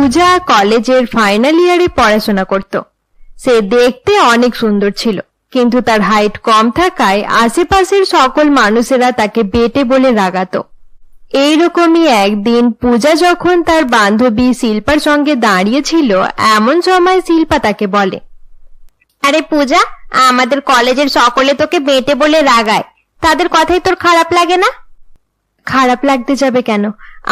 পূজা কলেজের ফাইনাল ইয়ারে পড়াশোনা করত। সে দেখতে অনেক সুন্দর ছিল, কিন্তু তার হাইট কম থাকায় আশেপাশের সকল মানুষেরা তাকে বেটে বলে রাগাতো। এইরকমই একদিন পূজা যখন তার বান্ধবী শিল্পার সঙ্গে দাঁড়িয়েছিল, এমন সময় শিল্পা তাকে বলে, আরে পূজা, আমাদের কলেজের সকলে তোকে বেটে বলে রাগায়, তাদের কথাই তোর খারাপ লাগে না? খারাপ লাগতে যাবে কেন?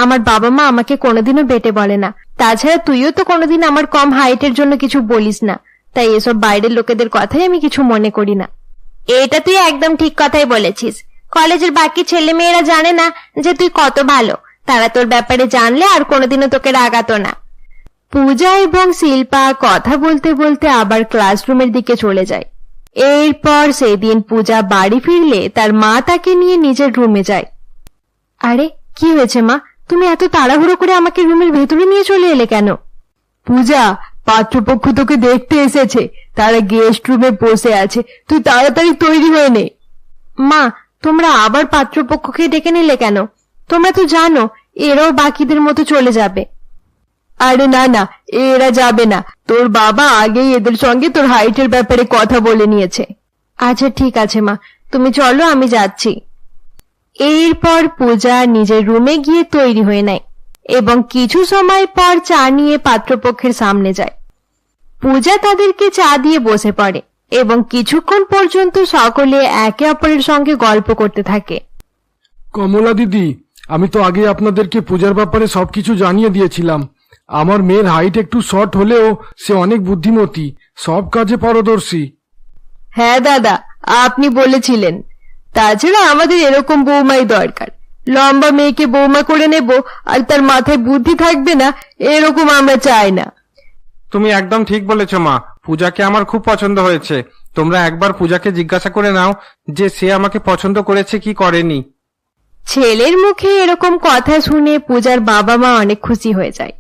আমার বাবা মা আমাকে কোনোদিনও বেটে বলে না। তাছাড়া তুইও তো কোনোদিন আমার কম হাইটের জন্য কিছু বলিস না, তাই এসব বাইরের লোকেদের কথাই আমি কিছু মনে করি না। এটা তুই একদম ঠিক কথাই বলেছিস। কলেজের বাকি ছেলে মেয়েরা জানে না যে তুই কত ভালো, তারা তোর ব্যাপারে জানলে আর কোনোদিনও তোকে রাগাতো না। পূজা এবং শিল্পা কথা বলতে বলতে আবার ক্লাসরুমের দিকে চলে যায়। এরপর সেদিন পূজা বাড়ি ফিরলে তার মা তাকে নিয়ে নিজের রুমে যায়। আরে কি হয়েছে মা, তুমি এত তাড়াহুড়ো করে আমাকে রুমের ভেতরে নিয়ে চলে এলে কেন? পূজা, পাত্রপক্ষ তোকে দেখতে এসেছে, তারা গেস্ট রুমে বসে আছে, তুই তাড়াতাড়ি তৈরি হয়ে নে। মা, তোমরা আবার পাত্রপক্ষকে ডেকে নিলে কেন? তোমরা তো জানো এরাও বাকিদের মতো চলে যাবে। আরে না না, এরা যাবে না, তোর বাবা আগেই এদের সঙ্গে তোর হাইটের ব্যাপারে কথা বলে নিয়েছে। আচ্ছা ঠিক আছে মা, তুমি চলো, আমি যাচ্ছি। এরপর পূজা নিজের রুমে গিয়ে তৈরি হয়ে নেয় এবং কিছু সময় পর চা নিয়ে পাত্রপক্ষের সামনে যায়। পূজা তাদেরকে চা দিয়ে বসে পড়ে এবং কিছুক্ষণ পর্যন্ত সকলে একে অপরের সঙ্গে গল্প করতে থাকে। কমলা দিদি, আমি তো আগে আপনাদেরকে পূজার ব্যাপারে সবকিছু জানিয়ে দিয়েছিলাম। আমার মেয়ের হাইট একটু শর্ট হলেও সে অনেক বুদ্ধিমতী, সব কাজে পারদর্শী। হ্যাঁ দাদা, আপনি বলেছিলেন। তাছাড়া আমাদের এরকম বৌমাই দরকার। লম্বা মেয়েকে বৌমা করে নেব আর তার মাথায় বুদ্ধি থাকবে না, এরকম আমরা চাই না। তুমি একদম ঠিক বলেছ মা, পূজাকে আমার খুব পছন্দ হয়েছে। তোমরা একবার পূজাকে জিজ্ঞাসা করে নাও যে সে আমাকে পছন্দ করেছে কি করেনি। ছেলের মুখে এরকম কথা শুনে পূজার বাবা মা অনেক খুশি হয়ে যায়।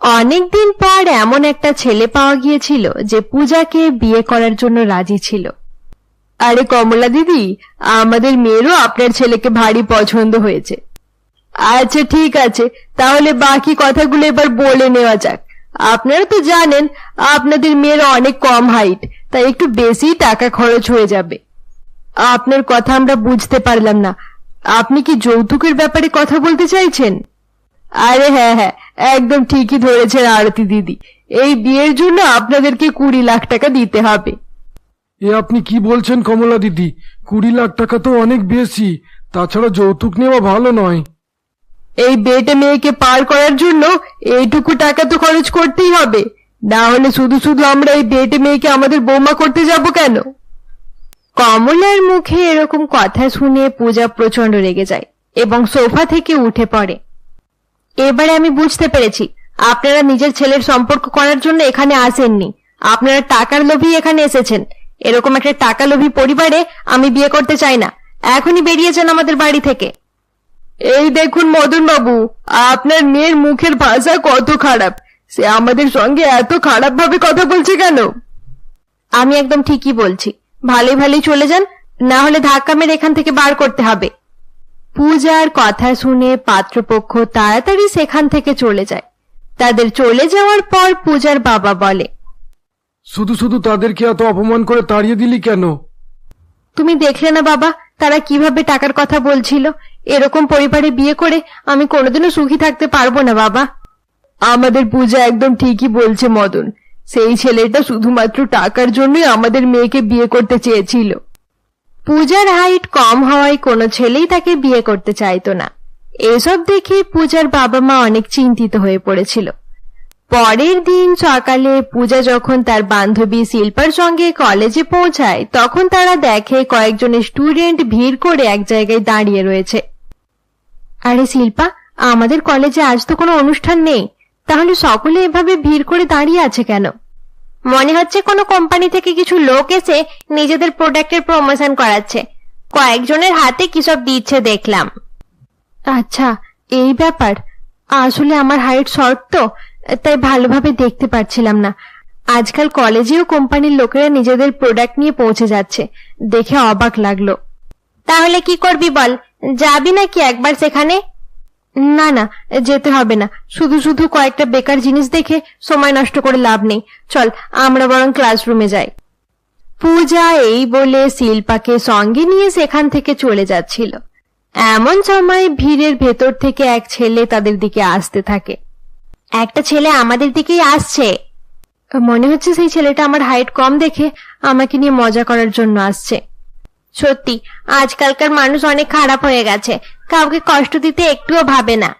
অনেকদিন পর এমন একটা ছেলে পাওয়া গিয়েছিল যে পূজাকে বিয়ে করার জন্য রাজি ছিল। আরে কমলা দিদি, আমাদের মেয়েরও আপনার ছেলেকে ভারী পছন্দ হয়েছে। আচ্ছা ঠিক আছে, তাহলে বাকি কথাগুলো এবার বলে নেওয়া যাক। আপনারা তো জানেন আপনাদের মেয়ের অনেক কম হাইট, তাই একটু বেশি টাকা খরচ হয়ে যাবে। আপনার কথা আমরা বুঝতে পারলাম না, আপনি কি যৌতুকের ব্যাপারে কথা বলতে চাইছেন? আরে হ্যাঁ হ্যাঁ, একদম ঠিকই ধরেছেন আরতি দিদি, এই বিয়ের জন্য আপনাদেরকে 20 লাখ টাকা দিতে হবে। এ আপনি কি বলছেন কমলা দিদি? 20 লাখ টাকা তো অনেক বেশি, তাছাড়া যৌতুক নেওয়া ভালো নয়। এই বেটে মেয়েকে পার করার জন্য এইটুকু টাকা তো খরচ করতেই হবে, না হলে শুধু শুধু আমরা এই বেটে মেয়েকে আমাদের বৌমা করতে যাব কেন? কমলার মুখে এরকম কথা শুনে পূজা প্রচন্ড রেগে যায় এবং সোফা থেকে উঠে পড়ে। এবারে আমি বুঝতে পেরেছি, আপনারা নিজের ছেলের সম্পর্ক করার জন্য এখানে আসেননি, আপনারা টাকার লোভী এখানে এসেছেন। এরকম একটা টাকা লোভী পরিবারে আমি বিয়ে করতে চাই না। এখনই বেরিয়ে যান আমাদের বাড়ি থেকে। এই দেখুন মদন বাবু, আপনার মেয়ের মুখের ভাষা কত খারাপ, সে আমাদের সঙ্গে এত খারাপ ভাবে কথা বলছে কেন? আমি একদম ঠিকই বলছি, ভালোই ভালোই চলে যান, না হলে ধাক্কা মেরে এখান থেকে বার করতে হবে। পূজার কথা শুনে পাত্রপক্ষ তাড়াতাড়ি সেখান থেকে চলে যায়। তাদের চলে যাওয়ার পর পূজার বাবা বলে, শুধু শুধু তাদেরকে এত অপমান করে তাড়িয়ে দিলি কেন? তুমি দেখলে না বাবা, তারা কিভাবে টাকার কথা বলছিল। এরকম পরিবারে বিয়ে করে আমি কোনোদিনও সুখী থাকতে পারবো না বাবা। আমাদের পূজা একদম ঠিকই বলছে মদন, সেই ছেলেটা শুধুমাত্র টাকার জন্যই আমাদের মেয়েকে বিয়ে করতে চেয়েছিল। পূজার হাইট কম হওয়ায় কোনো ছেলেই তাকে বিয়ে করতে চাইতো না। এসব দেখে পূজার বাবা মা অনেক চিন্তিত হয়ে পড়েছিল। পরের দিন সকালে পূজা যখন তার বান্ধবী শিল্পার সঙ্গে কলেজে পৌঁছায়, তখন তারা দেখে কয়েকজন স্টুডেন্ট ভিড় করে এক জায়গায় দাঁড়িয়ে রয়েছে। আরে শিল্পা, আমাদের কলেজে আজ তো কোনো অনুষ্ঠান নেই, তাহলে সকলে এভাবে ভিড় করে দাঁড়িয়ে আছে কেন? মনে হচ্ছে কোনো কোম্পানি থেকে কিছু লোক এসে নিজেদের প্রোডাক্টের প্রমোশন করাচ্ছে, কয়েকজনের হাতে কিসব দিচ্ছে দেখলাম। আচ্ছা এই ব্যাপার, আসলে আমার হাইট শর্ট তো, তাই ভালোভাবে দেখতে পাচ্ছিলাম না। আজকাল কলেজেও কোম্পানির লোকেরা নিজেদের প্রোডাক্ট নিয়ে পৌঁছে যাচ্ছে, দেখে অবাক লাগলো। তাহলে কি করবি বল, যাবি নাকি একবার সেখানে? না না, যেতে হবে না। শুধু শুধু কয়েকটা বেকার জিনিস দেখে সময় নষ্ট করে লাভ নেই। চল আমরা বরং ক্লাসরুমে যাই। পূজা এই বলে শিল্পাকে সঙ্গে নিয়ে সেখান থেকে চলে যাচ্ছিল। এমন সময় ভিড়ের ভেতর থেকে এক ছেলে তাদের দিকে আসতে থাকে। একটা ছেলে আমাদের দিকেই আসছে। মনে হচ্ছে সেই ছেলেটা আমার হাইট কম দেখে আমাকে নিয়ে মজা করার জন্য আসছে। সত্যি আজকালকার মানুষ অনেক খারাপ হয়ে গেছে, কাউকে কষ্ট দিতে একটুও ভাবে না।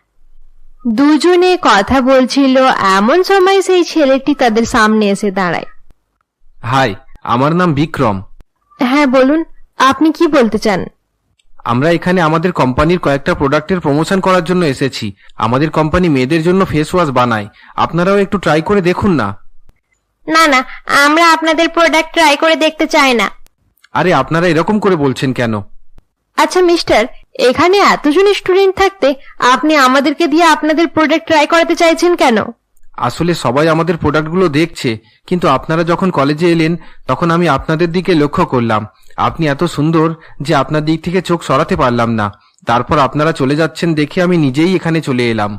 দুজনে কথা বলছিল, এমন সময় সেই ছেলেটি তাদের সামনে এসে দাঁড়ায়। হাই, আমার নাম বিক্রম। হ্যাঁ বলুন, আপনি কি বলতে চান? আমরা এখানে আমাদের কোম্পানির কয়েকটা প্রোডাক্টের প্রমোশন করার জন্য এসেছি। আমাদের কোম্পানি মেয়েদের জন্য ফেস ওয়াশ বানায়, আপনারাও একটু ট্রাই করে দেখুন না। না না, আমরা আপনাদের প্রোডাক্ট ট্রাই করে দেখতে চাই না। আরে আপনারা এরকম করে বলছেন কেন? আচ্ছা মিস্টার, এখানে এতজন স্টুডেন্ট থাকতে আপনি আমাদেরকে দিয়ে আপনাদের প্রোডাক্ট ট্রাই করাতে চাইছেন কেন? আসলে সবাই আমাদের প্রোডাক্টগুলো দেখছে, কিন্তু আপনারা যখন কলেজে এলেন তখন আমি আপনাদের দিকে লক্ষ্য করলাম। আপনি এত সুন্দর যে আপনার দিক থেকে চোখ সরাতে পারলাম না। তারপর আপনারা চলে যাচ্ছেন দেখে আমি নিজেই এখানে চলে এলাম।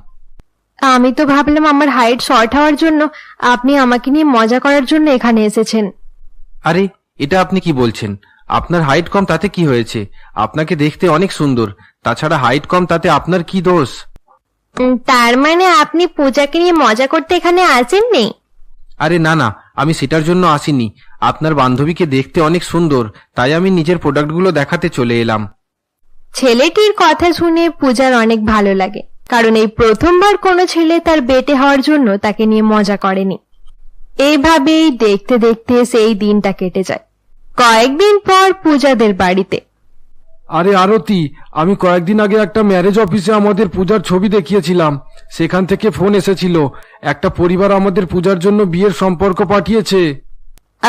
আমি তো ভাবলাম আমার হাইট শর্ট হওয়ার জন্য আপনি আমাকে নিয়ে মজা করার জন্য এখানে এসেছেন। আরে এটা আপনি কি বলছেন? আপনার হাইট কম তাতে কি হয়েছে? আপনাকে দেখতে অনেক সুন্দর। তাছাড়া হাইট কম তাতে আপনার কি দোষ? তার মানে আপনি পূজাকে নিয়ে মজা করতে এখানে আসেননি? আরে না না, আমি সেটার জন্য আসিনি। আপনার বান্ধবীকে দেখতে অনেক সুন্দর, তাই আমি নিজের প্রোডাক্টগুলো দেখাতে চলে এলাম। ছেলেটির কথা শুনে পূজার অনেক ভালো লাগে, কারণ এই প্রথমবার কোনো ছেলে তার বেটে হওয়ার জন্য তাকে নিয়ে মজা করেনি। এইভাবেই দেখতে দেখতে সেই দিনটা কেটে যায়। কয়েকদিন পর পূজাদের বাড়িতে। আরে আরতি, আমি কয়েকদিন আগে একটা ম্যারেজ অফিসে আমাদের পূজার ছবি দেখিয়েছিলাম। সেখান থেকে ফোন এসেছিল, একটা পরিবার আমাদের পূজার জন্য বিয়ের সম্পর্ক পাঠিয়েছে।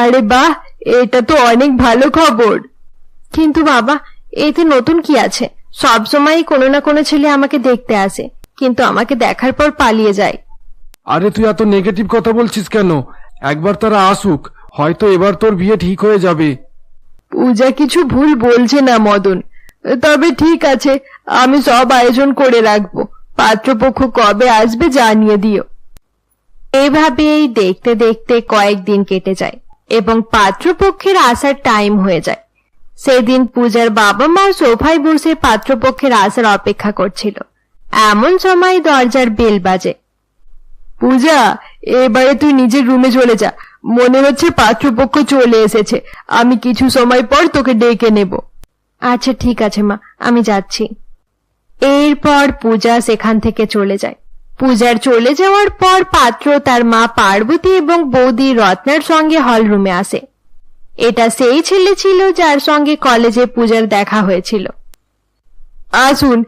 আরে বাহ, এটা তো অনেক ভালো খবর। কিন্তু বাবা, এতে নতুন কি আছে? সবসময় কোনো না কোনো ছেলে আমাকে দেখতে আসে, কিন্তু আমাকে দেখার পর পালিয়ে যায়। আরে তুই এত নেগেটিভ কথা বলছিস কেন? একবার তারা আসুক, হয়তো এবার তোর বিয়ে ঠিক হয়ে যাবে। পূজা কিছু ভুল বলছে না মদন। তবে ঠিক আছে, আমি সব আয়োজন করে রাখবো। পাত্রপক্ষ কবে আসবে জানিয়ে দিও। এইভাবেই দেখতে দেখতে কয়েকদিন কেটে যায় এবং পাত্রপক্ষের আসার টাইম হয়ে যায়। সেদিন পূজার বাবা মা সোফায় বসে পাত্রপক্ষের আসার অপেক্ষা করছিল। এমন সময় দরজার বেল বাজে। পূজা, এবারে তুই নিজের রুমে চলে যা। মনে হচ্ছে পাত্রপক্ষ চলে এসেছে। আমি কিছু সময় পর তোকে ডেকে নেব। আচ্ছা ঠিক আছে মা, আমি যাচ্ছি। এরপর পূজা সেখান থেকে চলে যায়। পূজার চলে যাওয়ার পর পাত্র তার মা পার্বতী এবং বৌদি রত্নার সঙ্গে হল রুমে আসে। এটা সেই ছেলে ছিল যার সঙ্গে কলেজে পূজার দেখা হয়েছিল। আসুন,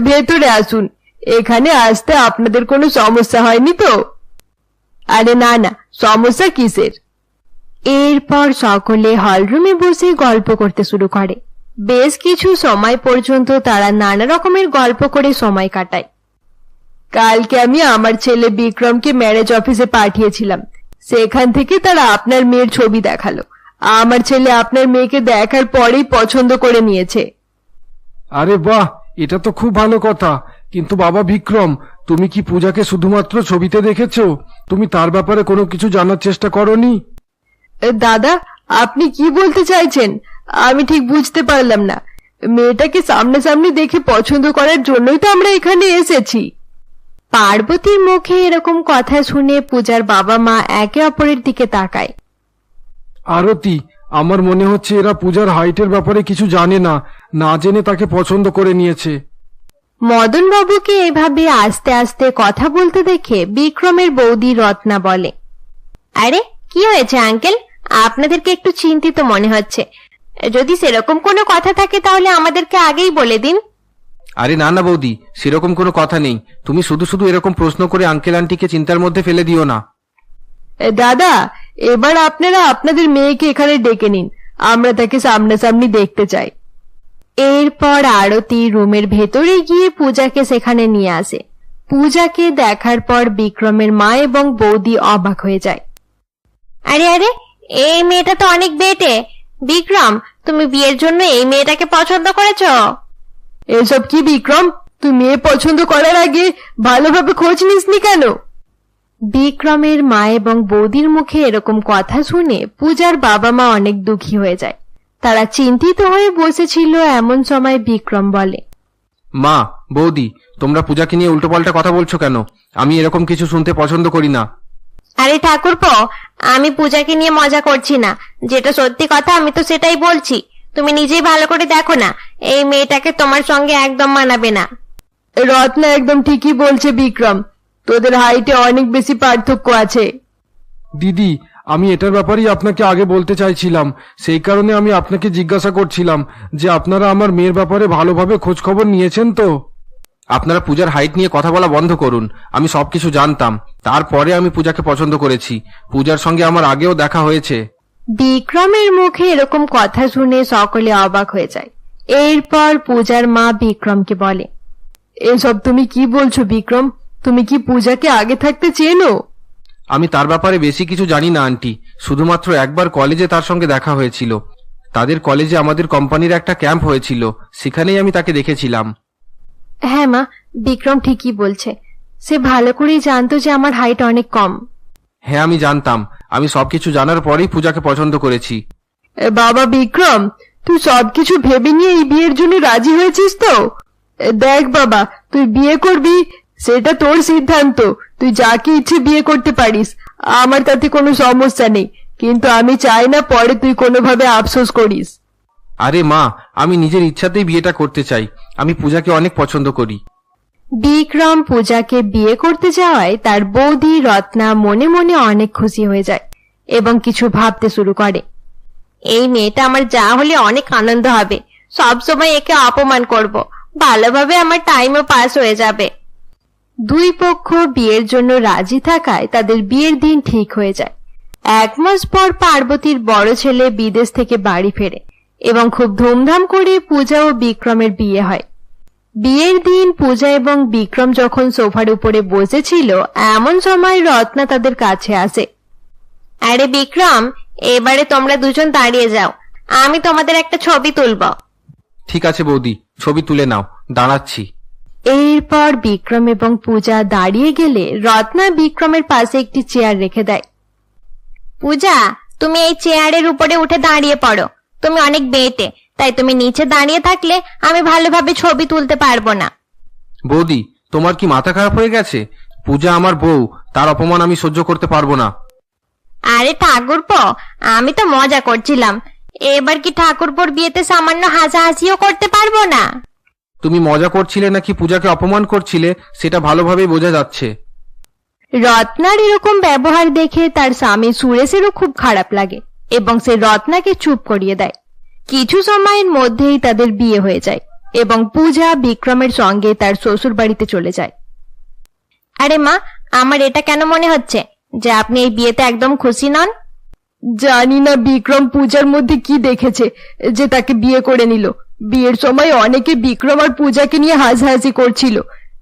ভেতরে আসুন। এখানে আসতে আপনাদের কোনো সমস্যা হয়নি তো? আরে না না, সমস্যা কিসের? এরপর সকলে হলরুমে বসে গল্প করতে শুরু করে। বেশ কিছু সময় পর্যন্ত তারা নানা রকমের গল্প করে সময় কাটায়। কালকে আমি আমার ছেলে বিক্রমকে ম্যারেজ অফিসে পাঠিয়েছিলাম। সেখান থেকে তারা আপনার মেয়ের ছবি দেখালো। আমার ছেলে আপনার মেয়েকে দেখার পরেই পছন্দ করে নিয়েছে। আরে বাহ, এটা তো খুব ভালো কথা। কিন্তু বাবা বিক্রম, তুমি কি পূজাকে শুধুমাত্র ছবিতে দেখেছো? তুমি তার ব্যাপারে কোনো কিছু জানার চেষ্টা করোনি? দাদা, আপনি কি বলতে চাইছেন? আমি ঠিক বুঝতে পারলাম না। মেয়েটাকে সামনাসামনি দেখে পছন্দ করার জন্যই তো আমরা এখানে এসেছি। পার্বতীর মুখে এরকম কথা শুনে পূজার বাবা মা একে অপরের দিকে তাকায়। আরতি, আমার মনে হচ্ছে এরা পূজার হাইটের ব্যাপারে কিছু জানে না, না জেনে তাকে পছন্দ করে নিয়েছে। মদন বাবুকে এভাবে আস্তে আস্তে কথা বলতে দেখে বিক্রমের বৌদি রত্না বলে, আরে কি হয়েছে আঙ্কেল? আপনাদেরকে একটু চিন্তিত মনে হচ্ছে। যদি সেরকম কোনো কথা থাকে তাহলে আমাদেরকে আগেই বলে দিন। আরে না না বৌদি, সেরকম কোনো কথা নেই। তুমি শুধু শুধু এরকম প্রশ্ন করে আঙ্কেল আন্টিকে চিন্তার মধ্যে ফেলে দিও না। দাদা, এবার আপনারা আপনাদের মেয়েকে এখানে ডেকে নিন। আমরা তাকে সামনাসামনি দেখতে চাই। এরপর আরতি রুমের ভেতরে গিয়ে পূজাকে সেখানে নিয়ে আসে। পূজাকে দেখার পর বিক্রমের মা এবং বৌদি অবাক হয়ে যায়। আরে আরে, এই মেয়েটা তো অনেক বেটে। বিক্রম, তুমি বিয়ের জন্য এই মেয়েটাকে পছন্দ করেছো? এসব কি বিক্রম? তুই মেয়ে পছন্দ করার আগে ভালোভাবে খোঁজ নিসনি কেন? বিক্রমের মা এবং বৌদির মুখে এরকম কথা শুনে পূজার বাবা মা অনেক দুঃখী হয়ে যায়। তারা চিন্তিত হয়ে বসেছিল। এমন সময় বিক্রম বলে, মা, বৌদি, তোমরা পূজাকে নিয়ে উল্টোপাল্টা কথা বলছো কেন? আমি এরকম কিছু শুনতে পছন্দ করি না। আরে ঠাকুরপো, আমি পূজাকে নিয়ে মজা করছি না, যেটা সত্যি কথা আমি তো সেটাই বলছি। তুমি নিজেই ভালো করে দেখো না, এই মেয়েটাকে তোমার সঙ্গে একদম মানাবে না। রত্না একদম ঠিকই বলছে বিক্রম, তোদের হাইটে অনেক বেশি পার্থক্য আছে। দিদি, আমি এটার ব্যাপারেই আপনাকে আগে বলতে চাইছিলাম। সেই কারণে আমি আপনাকে জিজ্ঞাসা করছিলাম যে আপনারা আমার মেয়ের ব্যাপারে ভালোভাবে খোঁজ খবর নিয়েছেন তো? আপনারা পূজার হাইট নিয়ে কথা বলা বন্ধ করুন। আমি সবকিছু জানতাম, তারপরে আমি পূজাকে পছন্দ করেছি। পূজার সঙ্গে আমার আগেও দেখা হয়েছে। বিক্রমের মুখে এরকম কথা শুনে সকলে অবাক হয়ে যায়। এরপর পূজার মা বিক্রমকে বলে, এসব তুমি কি বলছো বিক্রম? তুমি কি পূজাকে আগে থাকতে চেনো? আমি তার ব্যাপারে বেশি কিছু জানি না আন্টি। শুধুমাত্র একবার কলেজে তার সঙ্গে দেখা হয়েছিল। তাদের কলেজে আমাদের কোম্পানির একটা ক্যাম্প হয়েছিল, সেখানেই আমি তাকে দেখেছিলাম। হ্যাঁ মা, বিক্রম ঠিকই বলছে। সে ভালো করেই জানতো যে আমার হাইট অনেক কম। হ্যাঁ, আমি জানতাম। আমি সবকিছু জানার পরেই পূজাকে পছন্দ করেছি। বাবা বিক্রম, তুই সবকিছু ভেবে নিয়ে এই বিয়ের জন্য রাজি হয়েছিস তো? দেখ বাবা, তুই বিয়ে করবি সেটা তোর সিদ্ধান্ত। তুই যাকে ইচ্ছে বিয়ে করতে পারিস, আমার তাতে কোনো সমস্যা নেই। কিন্তু আমি চাই না পরে তুই কোনোভাবে আফসোস করিস। আরে মা, আমি নিজের ইচ্ছাতেই বিয়েটা করতে চাই। আমি পূজাকে অনেক পছন্দ করি। বিক্রম পূজাকে বিয়ে করতে যাওয়ায় তার বৌদি রত্না মনে মনে অনেক খুশি হয়ে যায় এবং কিছু ভাবতে শুরু করে। এই মেয়েটা আমার যা হলে অনেক আনন্দ হবে। সব সময় একে অপমান করব, ভালোভাবে আমার টাইমও পাস হয়ে যাবে। দুই পক্ষ বিয়ের জন্য রাজি থাকায় তাদের বিয়ের দিন ঠিক হয়ে যায়। 1 মাস পর পার্বতীর বড় ছেলে বিদেশ থেকে বাড়ি ফেরে এবং খুব ধুমধাম করে পূজা ও বিক্রমের বিয়ে হয়। বিয়ের দিন পূজা এবং বিক্রম যখন সোফার উপরে বসেছিল, এমন সময় রত্না তাদের কাছে আসে। আরে বিক্রম, এবারে তোমরা দুজন দাঁড়িয়ে যাও, আমি তোমাদের একটা ছবি তুলব। ঠিক আছে বৌদি, ছবি তুলে নাও, দাঁড়াচ্ছি। এরপর বিক্রম এবং পূজা দাঁড়িয়ে গেলে রত্না বিক্রমের পাশে একটি চেয়ার রেখে দেয়। পূজা, তুমি এই চেয়ারের উপরে উঠে দাঁড়িয়ে পড়ো। তুমি অনেক বেটে, তাই তুমি নিচে দাঁড়িয়ে থাকলে আমি ভালোভাবে ছবি তুলতে পারবো না। বৌদি, তোমার কি মাথা খারাপ হয়ে গেছে? পূজা আমার বউ, তার অপমান আমি সহ্য করতে পারবো না। আরে ঠাকুরপো, আমি তো মজা করছিলাম। এবার কি ঠাকুরপোর বিয়েতে সামান্য হাসাহাসিও করতে পারবো না? তুমি মজা করছিলে নাকি পূজাকে অপমান করছিলে সেটা ভালোভাবেই বোঝা যাচ্ছে। রত্নার এরকম ব্যবহার দেখে তার স্বামী সুরেশেরও খুব খারাপ লাগে এবং সে রত্নাকে চুপ করিয়ে দেয়। কিছু সময়ের মধ্যেই তাদের বিয়ে হয়ে যায় এবং পূজা বিক্রমের সঙ্গে তার শ্বশুর বাড়িতে চলে যায়। আরে মা, আমার এটা কেন মনে হচ্ছে যে আপনি এই বিয়েতে একদম খুশি নন? জানি না বিক্রম পূজার মধ্যে কি দেখেছে যে তাকে বিয়ে করে নিল। বিয়ের সময় অনেকে বিক্রম আর পূজাকে নিয়ে হাসাহাসি করছিল,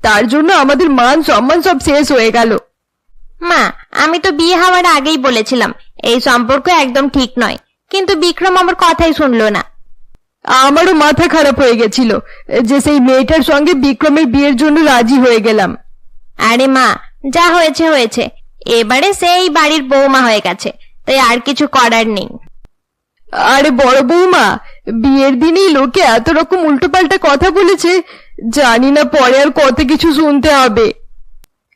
তার জন্য আমাদের মান সম্মান সব শেষ হয়ে গেল। মা, আমি তো বিয়ে হওয়ার আগেই বলেছিলাম এই সম্পর্ক একদম ঠিক নয়, কিন্তু বিক্রম আমার কথাই শুনলো না। আমারও মাথা খারাপ হয়ে গেছিল যে সেই মেয়েটার সঙ্গে বিক্রমের বিয়ের জন্য রাজি হয়ে গেলাম। আরে মা, যা হয়েছে হয়েছে, এবারে সেই বাড়ির বৌমা হয়ে গেছে, তাই আর কিছু করার নেই। আরে বড় বৌমা, বিয়ের দিনেই লোকে এত রকম উল্টোপাল্টা কথা বলেছে, জানি না পরে আর কত কিছু শুনতে হবে।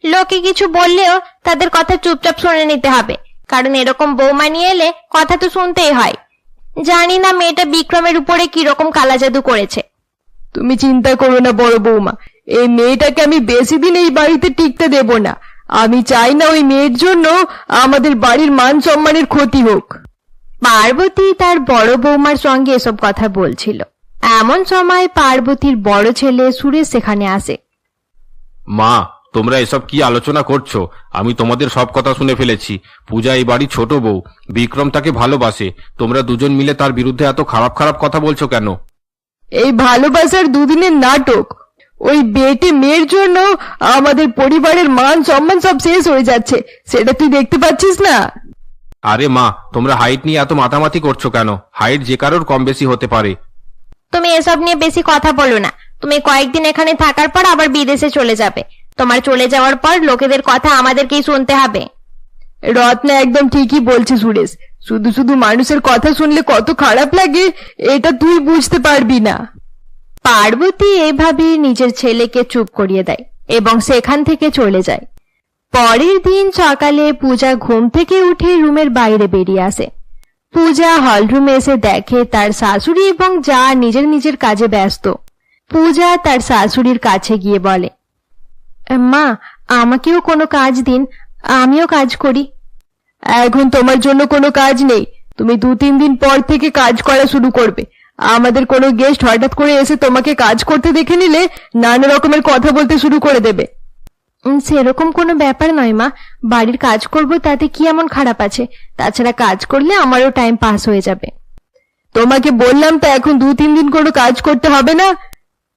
লোকে কিছু বললেও তাদের কথা চুপচাপ শুনে নিতে হবে, কারণ এরকম বৌমা নিয়ে এলে কথা তো শুনতেই হয়। জানি না মেয়েটা বিক্রমের উপরে কিরকম কালা জাদু করেছে। তুমি চিন্তা করো না বড় বৌমা, এই মেয়েটাকে আমি বেশি দিন এই বাড়িতে টিকতে দেব না। আমি চাই না ওই মেয়ের জন্য আমাদের বাড়ির মান সম্মানের ক্ষতি হোক। পার্বতী তার বড় বৌমার সঙ্গে এসব কথা বলছিল। এমন সময় পার্বতীর বড় ছেলে সুরেশ সেখানে আসে। মা, তোমরা এসব কি আলোচনা করছো? আমি তোমাদের সব কথা শুনে ফেলেছি। পূজা এই বাড়ির ছোট বউ, বিক্রম তাকে ভালোবাসে। তোমরা দুজন মিলে তার বিরুদ্ধে এত খারাপ খারাপ কথা বলছো কেন? এই ভালোবাসার দুদিনের নাটক। ওই বেটে মেয়ের জন্য আমাদের পরিবারের মান সম্মান সব শেষ হয়ে যাচ্ছে, সেটা তুই দেখতে পাচ্ছিস না? আরে মা, তোমরা হাইট নিয়ে এত মাতামাতি করছো কেন? হাইট যে কারোর কম বেশি হতে পারে। তুমি এসব নিয়ে বেশি কথা বলো না। তুমি কয়েকদিন এখানে থাকার পর আবার বিদেশে চলে যাবে। তোমার চলে যাওয়ার পর লোকেদের কথা আমাদেরকেই শুনতে হবে। রত্না একদম ঠিকই বলছে সুরেশ, শুধু শুধু মানুষের কথা শুনলে কত খারাপ লাগে এটা তুই বুঝতে পারবি না। পার্বতী এভাবে নিজের ছেলেকে চুপ করিয়ে দেয় এবং সেখান থেকে চলে যায়। পরের দিন সকালে পূজা ঘুম থেকে উঠে রুমের বাইরে বেরিয়ে আসে। পূজা হলরুমে এসে দেখে তার শাশুড়ি এবং যা নিজের নিজের কাজে ব্যস্ত। পূজা তার শাশুড়ির কাছে গিয়ে বলে, মা, আমাকেও কোনো কাজ দিন, আমিও কাজ করি। এখন তোমার জন্য কোনো কাজ নেই, তুমি 2-3 দিন পর থেকে কাজ করা শুরু করবে। আমাদের কোনো গেস্ট হঠাৎ করে এসে তোমাকে কাজ করতে দেখে নিলে নানা রকমের কথা বলতে শুরু করে দেবে। সেরকম কোনো ব্যাপার নয় মা, বাড়ির কাজ করব তাতে কি এমন খারাপ আছে? তাছাড়া কাজ করলে আমারও টাইম পাস হয়ে যাবে। তোমাকে বললাম তো এখন 2-3 দিন কোনো কাজ করতে হবে না।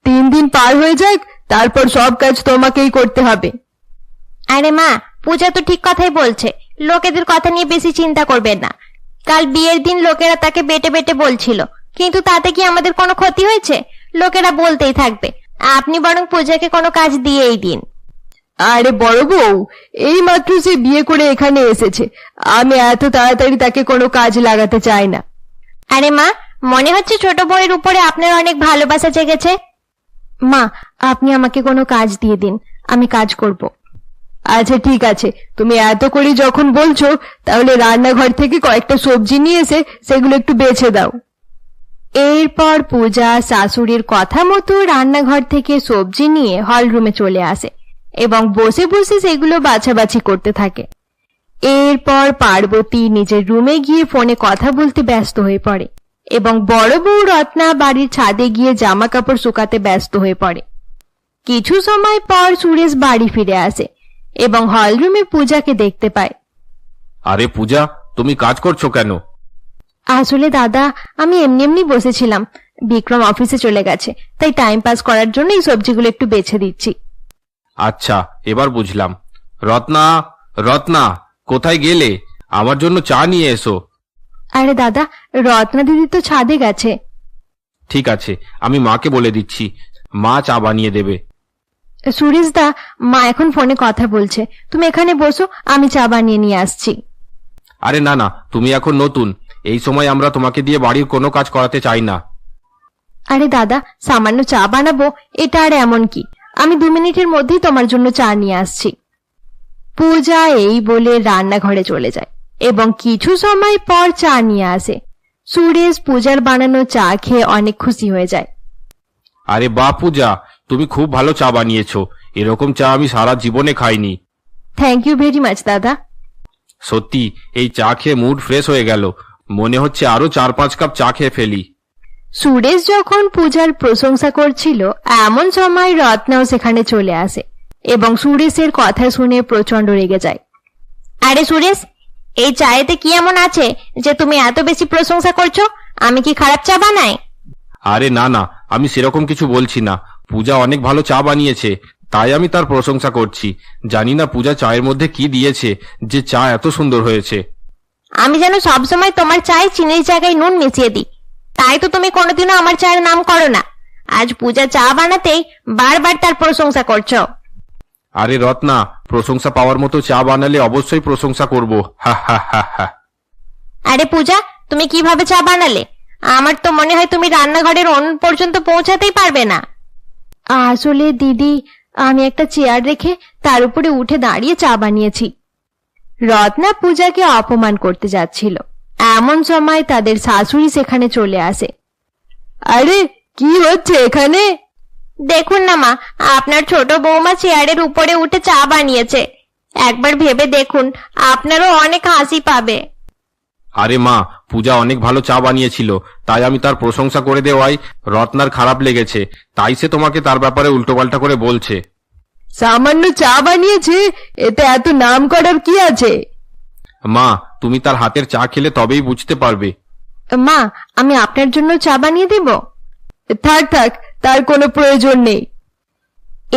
3 দিন পার হয়ে যাক, তারপর সব কাজ তোমাকেই করতে হবে। আরে মা, পূজা তো ঠিক কথাই বলছে। লোকেদের কথা নিয়ে বেশি চিন্তা করবেন না। কাল বিয়ের দিন লোকেরা তাকে বেটে বেটে বলছিল, কিন্তু তাতে কি আমাদের কোনো ক্ষতি হয়েছে? লোকেরা বলতেই থাকবে। আপনি বরং পূজাকে কোনো কাজ দিয়েই দিন। আরে বড় বউ, এই মাত্র সে বিয়ে করে এখানে এসেছে, আমি এত তাড়াতাড়ি তাকে কোনো কাজ লাগাতে চাই না। আরে মা, মনে হচ্ছে ছোট বউয়ের উপরে আপনার অনেক ভালোবাসা জেগেছে। মা, আপনি আমাকে কোনো কাজ দিয়ে দিন, আমি কাজ করব। আচ্ছা ঠিক আছে, তুমি এত করে যখন বলছো তাহলে রান্নাঘর থেকে কয়েকটা সবজি নিয়ে এসে সেগুলো একটু বেছে দাও। এরপর পূজা শাশুড়ির কথা মতো রান্নাঘর থেকে সবজি নিয়ে হলরুমে চলে আসে এবং বসে বসে সেগুলো বাছাবাছি করতে থাকে। এরপর পার্বতী নিজের রুমে গিয়ে ফোনে কথা বলতে ব্যস্ত হয়ে পড়ে এবং বড় বউ রত্না বাড়ির ছাদে গিয়ে জামা কাপড় শুকাতে ব্যস্ত হয়ে পড়ে। কিছু সময় পর সুরেশ বাড়ি ফিরে আসে এবং হলরুমে পূজাকে দেখতে পায়। আরে পূজা, তুমি কাজ করছো কেন? আসলে দাদা, আমি এমনি এমনি বসেছিলাম, বিক্রম অফিসে চলে গেছে, তাই টাইম পাস করার জন্য এই সবজিগুলো একটু বেছে দিচ্ছি। আচ্ছা, এবার বুঝলাম। রত্না, রত্না, কোথায় গেলে? আমার জন্য চা নিয়ে এসো। আরে দাদা, রত্না দিদি তো ছাদে গেছে। ঠিক আছে, আমি মাকে বলে দিচ্ছি, মা চা বানিয়ে দেবে। সুরেশ দা, মা এখন ফোনে কথা বলছে, তুমি এখানে বসো, আমি চা বানিয়ে নিয়ে আসছি। আরে না না, তুমি এখন নতুন, এই সময় আমরা তোমাকে দিয়ে বাড়ির কোনো কাজ করাতে চাই না। আরে দাদা, সামান্য চা বানাবো, এটা আর এমন কি, আমি 2 মিনিটের মধ্যেই তোমার জন্য চা নিয়ে আসছি। পূজা এই বলে রান্নাঘরে চলে যায় এবং কিছু সময় পর চা নিয়ে আসে। সুরেশ পূজার বানানো চা খেয়ে অনেক খুশি হয়ে যায়। আরে বাহ পূজা, তুমি খুব ভালো চা বানিয়েছো, এরকম চা আমি সারা জীবনে খাইনি। থ্যাংক ইউ ভেরি মাচ দাদা। সত্যি, এই চা খেয়ে মুড ফ্রেশ হয়ে গেল, মনে হচ্ছে আরো 4-5 কাপ চা খেয়ে ফেলি। সুরেশ যখন পূজার প্রশংসা করছিল এমন সময় রত্নাও সেখানে চলে আসে এবং সুরেশের কথা শুনে প্রচন্ড রেগে যায়। আরে সুরেশ, এই চায়েতে কি এমন আছে যে তুমি এত বেশি প্রশংসা করছো? আমি কি খারাপ চা বানাই? আরে না না, আমি সেরকম কিছু বলছি না। পূজা অনেক ভালো চা বানিয়েছে, তাই আমি তার প্রশংসা করছি। জানি না পূজা চায়ের মধ্যে কি দিয়েছে যে চা এত সুন্দর হয়েছে। আমি যেন সবসময় তোমার চায়ে চিনির জায়গায় নুন মিশিয়ে দিই, তাই তো তুমি কোনোদিনও আমার চায়ের নাম করো না। আজ পূজা চা বানাতেই বারবার তার প্রশংসা করছো। আরে রত্না, প্রশংসা পাওয়ার মতো চা বানালে অবশ্যই প্রশংসা করব। হা হা হা হা। আরে পূজা, তুমি কিভাবে চা বানালে? আমার তো মনে হয় তুমি রান্নাঘরের উনুন পর্যন্ত পৌঁছাতেই পারবে না। আসলে দিদি, আমি একটা চেয়ার রেখে তার উপরে উঠে দাঁড়িয়ে চা বানিয়েছি। রত্না পূজাকে অপমান করতে যাচ্ছিল এমন সময় তাদের শাশুড়ি সেখানে চলে আসে। আরে কি হচ্ছে এখানে? দেখুন না মা, আপনার ছোট বৌমা চেয়ারের উপরে উঠে চা বানিয়েছে। একবার ভেবে দেখুন, আপনারও অনেক হাসি পাবে। আরে মা, পূজা অনেক ভালো চা বানিয়েছিল, তাই আমি তার প্রশংসা করে দেওয়ায় রত্নার খারাপ লেগেছে, তাই সে তোমাকে তার ব্যাপারে উল্টোপাল্টা করে বলছে। সামান্য চা বানিয়েছে, এতে এত নাম করার কি আছে? মা, তুমি তার হাতের চা খেলে তবেই বুঝতে পারবে। মা, আমি আপনার জন্য চা বানিয়ে দেব? থাক থাক, তার কোনো প্রয়োজন নেই।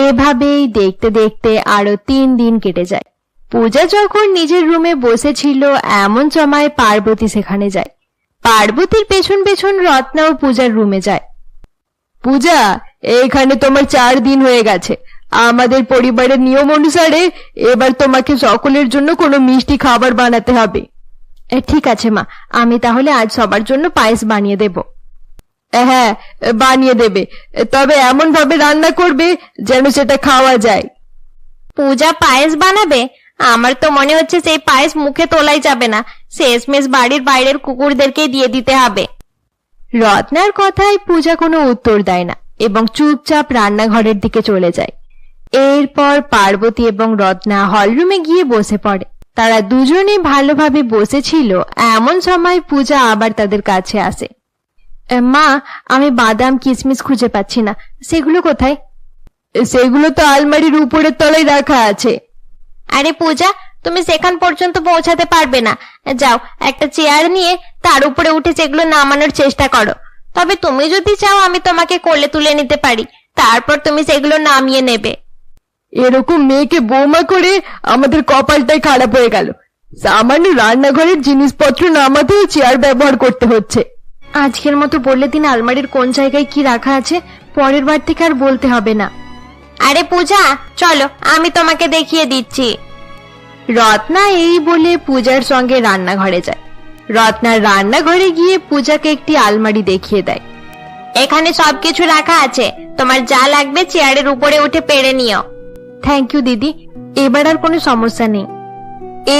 এভাবেই দেখতে দেখতে আরো 3 দিন কেটে যায়। পূজা যখন নিজের রুমে বসেছিল এমন সময় পার্বতী সেখানে যায়। পার্বতীর পেছন পেছন রত্নাও পূজার রুমে যায়। পূজা, এখানে তোমার 4 দিন হয়ে গেছে। আমাদের পরিবারের নিয়ম অনুসারে এবার তোমাকে সকলের জন্য কোনো মিষ্টি খাবার বানাতে হবে। ঠিক আছে মা, আমি তাহলে আজ সবার জন্য পায়েস বানিয়ে দেব। হ্যাঁ, বানিয়ে দেবে, তবে এমন ভাবে রান্না করবে যেন সেটা খাওয়া যায়। পূজা পায়েস বানাবে? আমার তো মনে হচ্ছে সেই পায়েস মুখে তোলাই যাবে না, শেষমেশ বাড়ির বাইরের কুকুরদেরকে দিয়ে দিতে হবে। রত্নার কথায় পূজা কোনো উত্তর দেয় না এবং চুপচাপ রান্নাঘরের দিকে চলে যায়। এরপর পার্বতী এবং রত্না হলরুমে গিয়ে বসে পড়ে। তারা দুজনে ভালোভাবে বসেছিল, এমন সময় পূজা আবার তাদের কাছে আসে। মা, আমি বাদাম কিশমিশ খুঁজে পাচ্ছি না, সেগুলো কোথায়? সেগুলো তো আলমারির উপরের তলায় রাখা আছে। আরে পূজা, তুমি সেখান পর্যন্ত পৌঁছাতে পারবে না। যাও, একটা চেয়ার নিয়ে তার উপরে উঠে সেগুলো নামানোর চেষ্টা করো। তবে তুমি যদি চাও আমি তোমাকে কোলে তুলে নিতে পারি, তারপর তুমি সেগুলো নামিয়ে নেবে। এরকম মেয়েকে বৌমা করে আমাদের কপালটাই খারাপ হয়ে গেল। সামান্য রান্নাঘরের জিনিসপত্র নামাতেও চেয়ার ব্যবহার করতে হচ্ছে। আজকের মতো বললে দিন আলমারির কোন জায়গায় কি রাখা আছে, পরের বার থেকে আর বলতে হবে না। আরে পূজা, চলো আমি তোমাকে দেখিয়ে দিচ্ছি। রত্না এই বলে পূজার সঙ্গে রান্নাঘরে যায়। রত্না রান্নাঘরে গিয়ে পূজাকে একটি আলমারি দেখিয়ে দেয়। এখানে সবকিছু রাখা আছে, তোমার যা লাগবে চেয়ারের উপরে উঠে পেড়ে নিও। থ্যাংক ইউ দিদি, এবার আর কোনো সমস্যা নেই।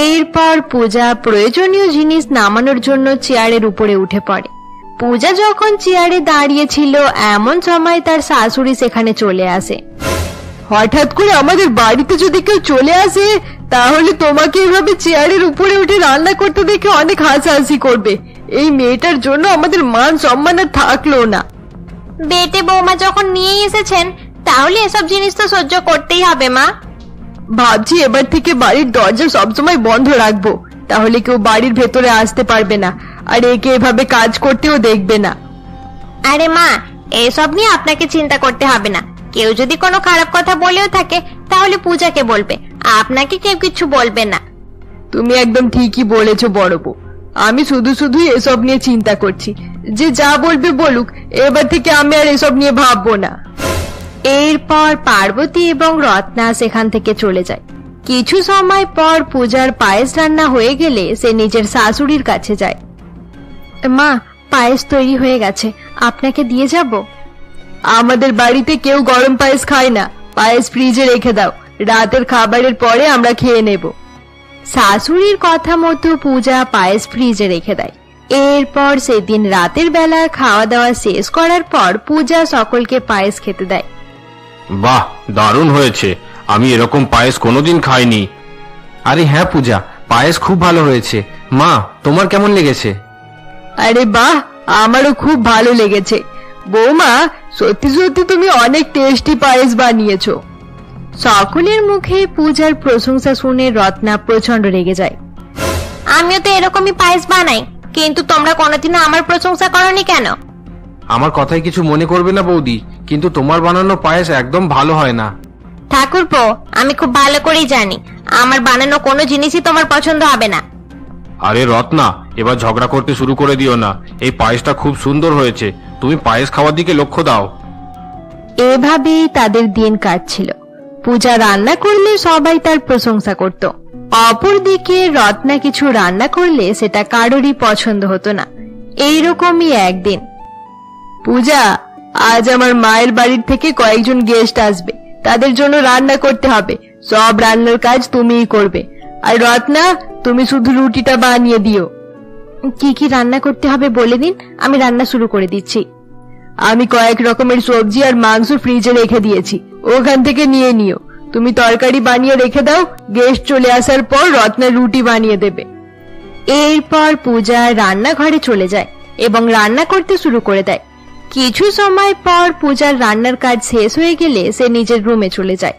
এরপর পূজা প্রয়োজনীয় জিনিস নামানোর জন্য চেয়ারের উপরে উঠে পড়ে। পূজা যখন চেয়ারে দাঁড়িয়েছিল এমন সময় তার শাশুড়ি সেখানে চলে আসে। হঠাৎ করে আমাদের বাড়িতে যদি কেউ চলে আসে তাহলে তোমাকে এভাবে চেয়ারের উপরে উঠে রান্না করতে দেখে অনেক হাসাহাসি করবে। এই মেয়েটার জন্য আমাদের মান সম্মান আর থাকলো না। বেটে বৌমা যখন নিয়ে এসেছেন তাহলে এসব জিনিস তো সহ্য করতেই হবে মা। ভাবছি এবার থেকে বাড়ির দরজা সবসময় বন্ধ রাখবো, তাহলে কেউ বাড়ির ভেতরে আসতে পারবে না আর একে এভাবে কাজ করতেও দেখবে না। আরে মা, এসব নিয়ে আপনাকে চিন্তা করতে হবে না। কেউ যদি কোনো খারাপ কথা বলেও থাকে তাহলে পূজাকে বলবে, আপনাকে কেউ কিছু বলবে না। তুমি একদম ঠিকই বলেছো বড় বউ। আমি শুধু শুধু এসব নিয়ে চিন্তা করছি। যে যা বলবে বলুক, এবার থেকে আমি আর এসব নিয়ে ভাববো না। এরপর পার্বতী এবং রত্না সেখান থেকে চলে যায়। কিছু সময় পর পূজার পায়েস রান্না হয়ে গেলে সে নিজের শাশুড়ির কাছে যায়। মা, পায়েস তৈরি হয়ে গেছে, আপনাকে দিয়ে যাব। আমাদের বাড়িতে কেউ গরম পায়েস খায় না, পায়েস ফ্রিজে রেখে দাও, রাতের খাবারের পরে আমরা খেয়ে নেব। শাশুড়ির কথা মতো পূজা পায়েস ফ্রিজে রেখে দেয়। এরপর সেদিন রাতের বেলা খাওয়া দাওয়া শেষ করার পর পূজা সকলকে পায়েস খেতে দেয়। বাহ, দারুণ হয়েছে, আমি এরকম পায়েস কোনোদিন খাইনি। আরে হ্যাঁ পূজা, পায়েস খুব ভালো হয়েছে। মা, তোমার কেমন লেগেছে? আরে বাহ, আমারও খুব ভালো লেগেছে। বৌমা, সত্যি সত্যি তুমি অনেক টেস্টি পায়েস বানিয়েছো। সকলের মুখে পূজার প্রশংসা শুনে রত্না প্রচন্ড রেগে যায়। আমিও তো এরকমই পায়েস বানাই, কিন্তু তোমরা কোনোদিনও আমার প্রশংসা করনি কেন? আমার কথায় কিছু মনে করবে না বৌদি, কিন্তু তোমার বানানো পায়েস একদম ভালো হয় না। ঠাকুরপো, আমি খুব ভালো করেই জানি আমার বানানো কোনো জিনিসই তোমার পছন্দ হবে না। আরে রত্না, এবার ঝগড়া করতে শুরু করে দিও না। এই পায়েসটা খুব সুন্দর হয়েছে, তুমি পায়েস খাওয়ার দিকে লক্ষ্য দাও। এভাবেই তাদের দিন কাটছিল। পূজা রান্না করলে সবাই তার প্রশংসা করত। অপরদিকে রত্না কিছু রান্না করলে সেটা কারোরই পছন্দ হতো না। এইরকমই একদিন। পূজা, আজ আমার মায়ের বাড়ির থেকে কয়েকজন গেস্ট আসবে, তাদের জন্য রান্না করতে হবে। সব রান্নার কাজ তুমিই করবে। আর রত্না, তুমি শুধু রুটিটা বানিয়ে দিও। কি কি রান্না করতে হবে বলে দিন, আমি রান্না শুরু করে দিচ্ছি। আমি কয়েক রকমের সবজি আর মাংস ফ্রিজে রেখে দিয়েছি, ওখান থেকে নিয়ে নিও। তুমি তরকারি বানিয়ে রেখে দাও, গেস্ট চলে আসার পর রত্না রুটি বানিয়ে দেবে। এরপর পূজা রান্নাঘরে চলে যায় এবং রান্না করতে শুরু করে দেয়। কিছু সময় পর পূজার রান্নার কাজ শেষ হয়ে গেলে সে নিজের রুমে চলে যায়।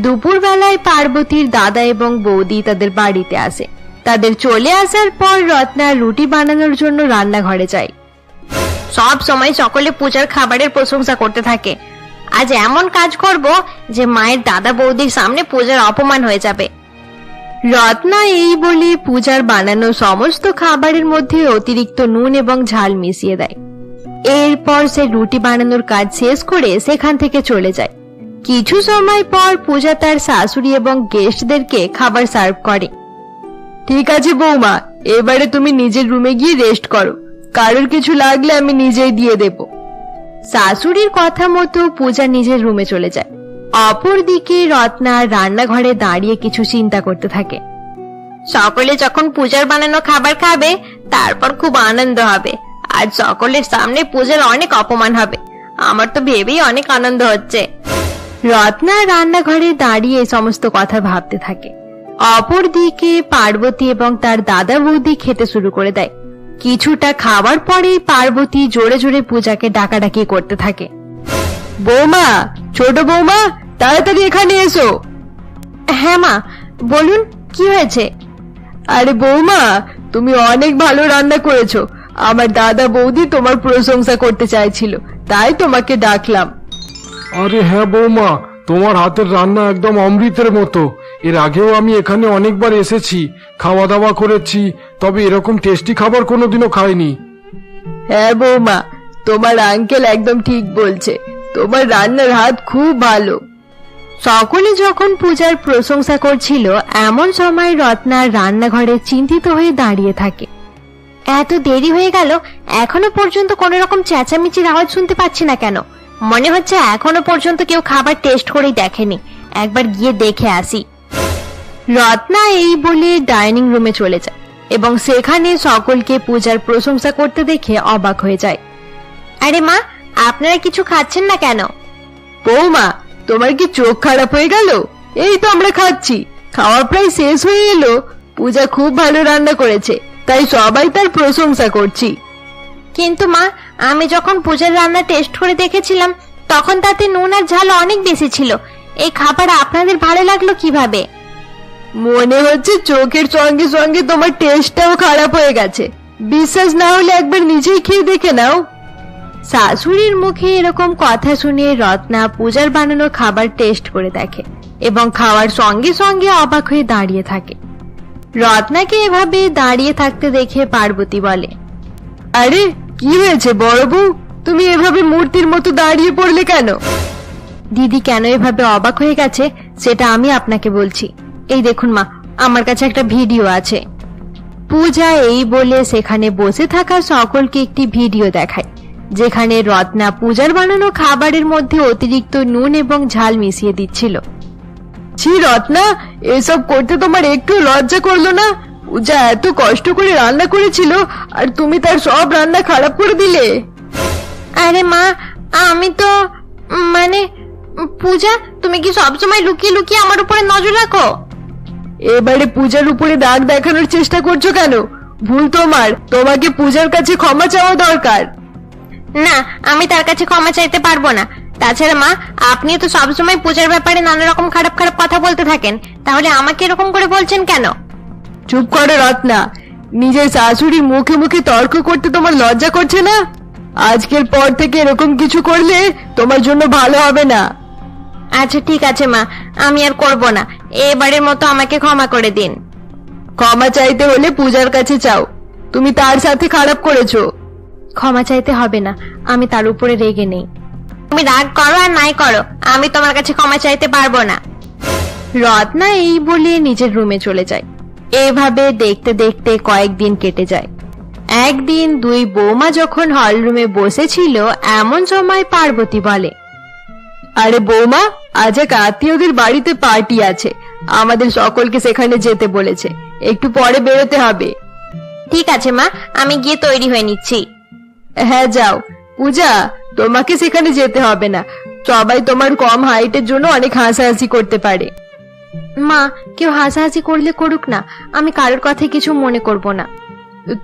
দুপুরবেলায় পার্বতীর দাদা এবং বৌদি তাদের বাড়িতে আসে। তাদের চলে আসার পর রত্না রুটি বানানোর জন্য রান্নাঘরে যায়। সব সময় সকলে পূজার খাবারের প্রশংসা করতে থাকে। আজ এমন কাজ করব যে মায়ের দাদা বৌদির সামনে পূজার অপমান হয়ে যাবে। রত্না এই বলে পূজার বানানো সমস্ত খাবারের মধ্যে অতিরিক্ত নুন এবং ঝাল মিশিয়ে দেয়। এরপর সে রুটি বানানোর কাজ শেষ করে সেখান থেকে চলে যায়। কিছু সময় পর পূজা তার শাশুড়ি এবং গেস্টদেরকে খাবার সার্ভ করে। ঠিক আছে বৌমা, এবারে তুমি নিজের রুমে গিয়ে রেস্ট করো, কারোর কিছু লাগলে আমি নিজেই দিয়ে দেব। শাশুড়ির কথা মতো পূজা নিজের রুমে চলে যায়। অপরদিকে রত্না রান্নাঘরে দাঁড়িয়ে কিছু চিন্তা করতে থাকে। সকলে যখন পূজার বানানো খাবার খাবে তারপর খুব আনন্দ হবে, আর সকলের সামনে পূজার অনেক অপমান হবে। আমার তো ভেবেই অনেক আনন্দ হচ্ছে। রত্না রান্নাঘরে দাঁড়িয়ে এই সমস্ত কথা ভাবতে থাকে। অপরদিকে পার্বতী এবং তার দাদা বৌদি খেতে শুরু করে দেয়। কিছুটা খাবার পরে পার্বতী জোরে জোরে পূজাকে ডাকাডাকি করতে থাকে। বৌমা, ছোট বৌমা, তাড়াতাড়ি এখানে এসো। হ্যাঁ মা, বলুন কি হয়েছে? আরে বৌমা, তুমি অনেক ভালো রান্না করেছো। আমার দাদা বৌদি তোমার প্রশংসা করতে চাইছিল, তাই তোমাকে ডাকলাম। আরে হ্যাঁ বৌমা, তোমার হাতের রান্না একদম অমৃতের মতো। এর আগেও আমি এখানে অনেকবার এসেছি, খাওয়া দাওয়া করেছি, তবে এরকম টেস্টি খাবার কোনোদিনও খাইনি। হ্যাঁ বৌমা, তোমার আঙ্কেল একদম ঠিক বলছে, তোমার রান্নার হাত খুব ভালো। সকলে যখন পূজার প্রশংসা করছিল এমন সময় রত্না রান্নাঘরে চিন্তিত হয়ে দাঁড়িয়ে থাকে। এত দেরি হয়ে গেল, এখনো পর্যন্ত কোনো রকম চেঁচামেচির আওয়াজ শুনতে পাচ্ছি না কেন? মনে হচ্ছে এখনো পর্যন্ত কেউ খাবার টেস্ট করেই দেখেনি। একবার গিয়ে দেখে আসি। রত্না এই বলে ডাইনিং রুমে চলে যায় এবং সেখানে সকলকে পূজার প্রশংসা করতে দেখে অবাক হয়ে যায়। আরে মা, আপনারা কিছু খাচ্ছেন না কেন? বৌমা, তোমার কি চোখ খারাপ হয়ে গেল? এই তো আমরা খাচ্ছি, খাওয়া প্রায় শেষ হয়ে এলো। পূজা খুব ভালো রান্না করেছে, তাই সবাই তার প্রশংসা করছি। কিন্তু মা, আমি যখন পূজার রান্না টেস্ট করে দেখেছিলাম তখন তাতে নুন আর ঝাল অনেক বেশি ছিল। এই খাবার আপনাদের ভালো লাগলো কিভাবে? মনে হচ্ছে চোখের সঙ্গে সঙ্গে তোমার টেস্টটাও খারাপ হয়ে গেছে। বিশ্বাস না হলে একবার নিজেই খেয়ে দেখে নাও। শাশুড়ির মুখে এরকম কথা শুনে রত্না পূজার বানানো খাবার টেস্ট করে দেখে এবং খাওয়ার সঙ্গে সঙ্গে অবাক হয়ে দাঁড়িয়ে থাকে। রত্নাকে এভাবে দাঁড়িয়ে থাকতে দেখে পার্বতী বলে, আরে কি হয়েছে বড় বউ, তুমি এভাবে মূর্তির মতো দাঁড়িয়ে পড়লে কেন? দিদি কেন এভাবে অবাক হয়ে গেছে সেটা আমি আপনাকে বলছি। এই দেখুন মা, আমার কাছে একটা ভিডিও আছে। পূজা এই বলে সেখানে বসে থাকা সকলকে একটি ভিডিও দেখায়, যেখানে রত্না পূজার বানানো খাবারের মধ্যে অতিরিক্ত নুন এবং ঝাল মিশিয়ে দিচ্ছিল। ছি রত্না, এসব করতে তোমার একটু লজ্জা করলো না? পূজা এত কষ্ট করে রান্না করেছিল আর তুমি তার সব রান্না খারাপ করে দিলে। আরে মা, আমি তো পূজা, তুমি কি সবসময় লুকিয়ে লুকিয়ে আমার উপরে নজর রাখো? এবারে পূজার উপরে দাগ দেখানোর চেষ্টা করছো কেন? ভুল তোমার, তোমাকে পূজার কাছে ক্ষমা চাওয়া দরকার। না, আমি তার কাছে ক্ষমা চাইতে পারবো না। তাছাড়া মা, আপনি তো সবসময় পূজার ব্যাপারে নানা রকম খারাপ খারাপ কথা বলতে থাকেন, তাহলে আমাকে এরকম করে বলছেন কেন? চুপ করো রত্না, নিজের শাশুড়ি মুখে মুখে তর্ক করতে তোমার লজ্জা করছে না? আজকের পর থেকে এরকম কিছু করলে তোমার জন্য ভালো হবে না। আচ্ছা ঠিক আছে মা, আমি আর করব না। এবারের মতো আমাকে ক্ষমা করে দিন। ক্ষমা চাইতে হলে পূজার কাছে চাও, তুমি তার সাথে খারাপ করেছো। ক্ষমা চাইতে হবে না, আমি তার উপরে রেগে নেই। তুমি রাগ করো আর নাই করো, আমি তোমার কাছে ক্ষমা চাইতে পারবো না। রত্না এই বলে নিজের রুমে চলে যায়। এভাবে দেখতে দেখতে কয়েকদিন কেটে যায়। একদিন দুই বৌমা যখন হল রুমে বসেছিল এমন সময় পার্বতী বলে, আরে বৌমা, আজ এক আত্মীয়দের বাড়িতে পার্টি আছে, আমাদের সকলকে সেখানে যেতে বলেছে, একটু পরে বেরোতে হবে। ঠিক আছে মা, আমি গিয়ে তৈরি হয়ে নিচ্ছি। হ্যাঁ যাও। পূজা, তোমাকে সেখানে যেতে হবে না, সবাই তোমার কম হাইটের জন্য অনেক হাসাহাসি করতে পারে। মা, কেউ হাসাহাসি করলে করুক না, আমি কারোর কথায় কিছু মনে করব না।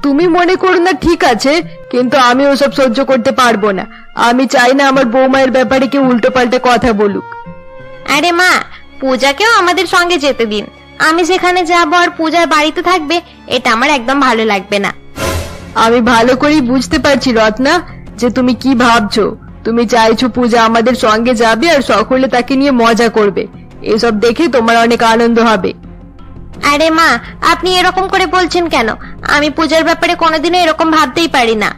তুমি মনে করো না ঠিক আছে, কিন্তু আমি ওসব সহ্য করতে পারবো না। আমি চাই না আমার বৌমায়ের ব্যাপারে কেউ উল্টো পাল্টা কথা বলুক। আরে মা, পূজাকেও আমাদের সঙ্গে যেতে দিন। আমি সেখানে যাবো আর পূজার বাড়িতে থাকবে, এটা আমার একদম ভালো লাগবে না। আমি ভালো করেই বুঝতে পারছি রত্না যে তুমি কি ভাবছো। তুমি চাইছো পূজা আমাদের সঙ্গে যাবে আর সকলে তাকে নিয়ে মজা করবে, এসব দেখে তোমার অনেক আনন্দ হবে। আরে মা, আপনি এরকম করে বলছেন কেন? আমি পূজার ব্যাপারে কোনোদিনও এরকম ভাবতেই পারি না।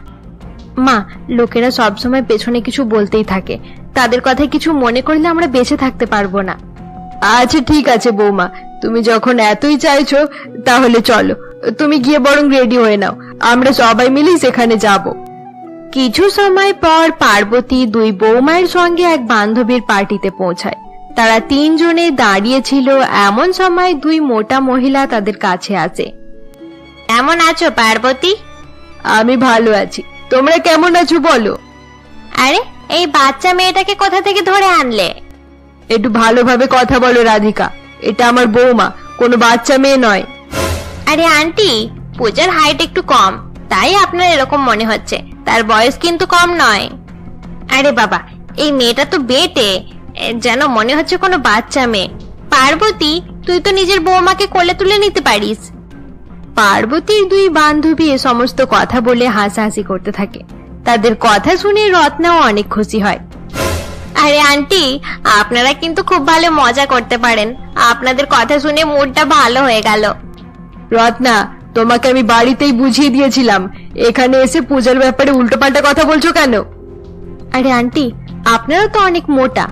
মা, লোকেরা সবসময় পেছনে কিছু বলতেই থাকে, তাদের কথায় কিছু মনে করলে আমরা বেঁচে থাকতে পারবো না। আচ্ছা ঠিক আছে বৌমা, তুমি যখন এতই চাইছো তাহলে চলো, তুমি গিয়ে বরং রেডি হয়ে নাও, আমরা সবাই মিলেই সেখানে যাব। কিছু সময় পর পার্বতী দুই বৌমায়ের সঙ্গে এক বান্ধবীর পার্টিতে পৌঁছায়। তারা তিনজনে দাঁড়িয়েছিল, এমন সময় দুই মোটা মহিলা তাদের কাছে আসে। কেমন আছো পার্বতী? আমি ভালো আছি, তোমরা কেমন আছো বলো? আরে, এই বাচ্চা মেয়েটাকে কোথা থেকে ধরে আনলে? একটু ভালোভাবে কথা বলো রাধিকা, এটা আমার বৌমা, কোনো বাচ্চা মেয়ে নয়। আরে আন্টি, পূজার হাইট একটু কম, তাই আপনার এরকম মনে হচ্ছে, তার বয়স কিন্তু কম নয়। আরে বাবা, এই মেয়েটা তো বেটে, যেন মনে হচ্ছে কোনো বাচ্চা মেয়ে। পার্বতী, তুই তো নিজের বৌমাকে কোলে তুলে নিতে পারিস। পার্বতীর দুই বান্ধবী এ সমস্ত কথা বলে হাসাহাসি করতে থাকে। তাদের কথা শুনে রত্নাও অনেক খুশি হয়। আরে আন্টি, আপনারা কিন্তু খুব ভালো মজা করতে পারেন, আপনাদের কথা শুনে মুডটা ভালো হয়ে গেল। রত্না, তোমাকে আমি বাড়িতেই বুঝিয়ে দিয়েছিলাম, এখানে এসে পূজার ব্যাপারে উল্টোপাল্টা কথা বলছো কেন? আরে আন্টি, আপনারা তো অনেক মোটা,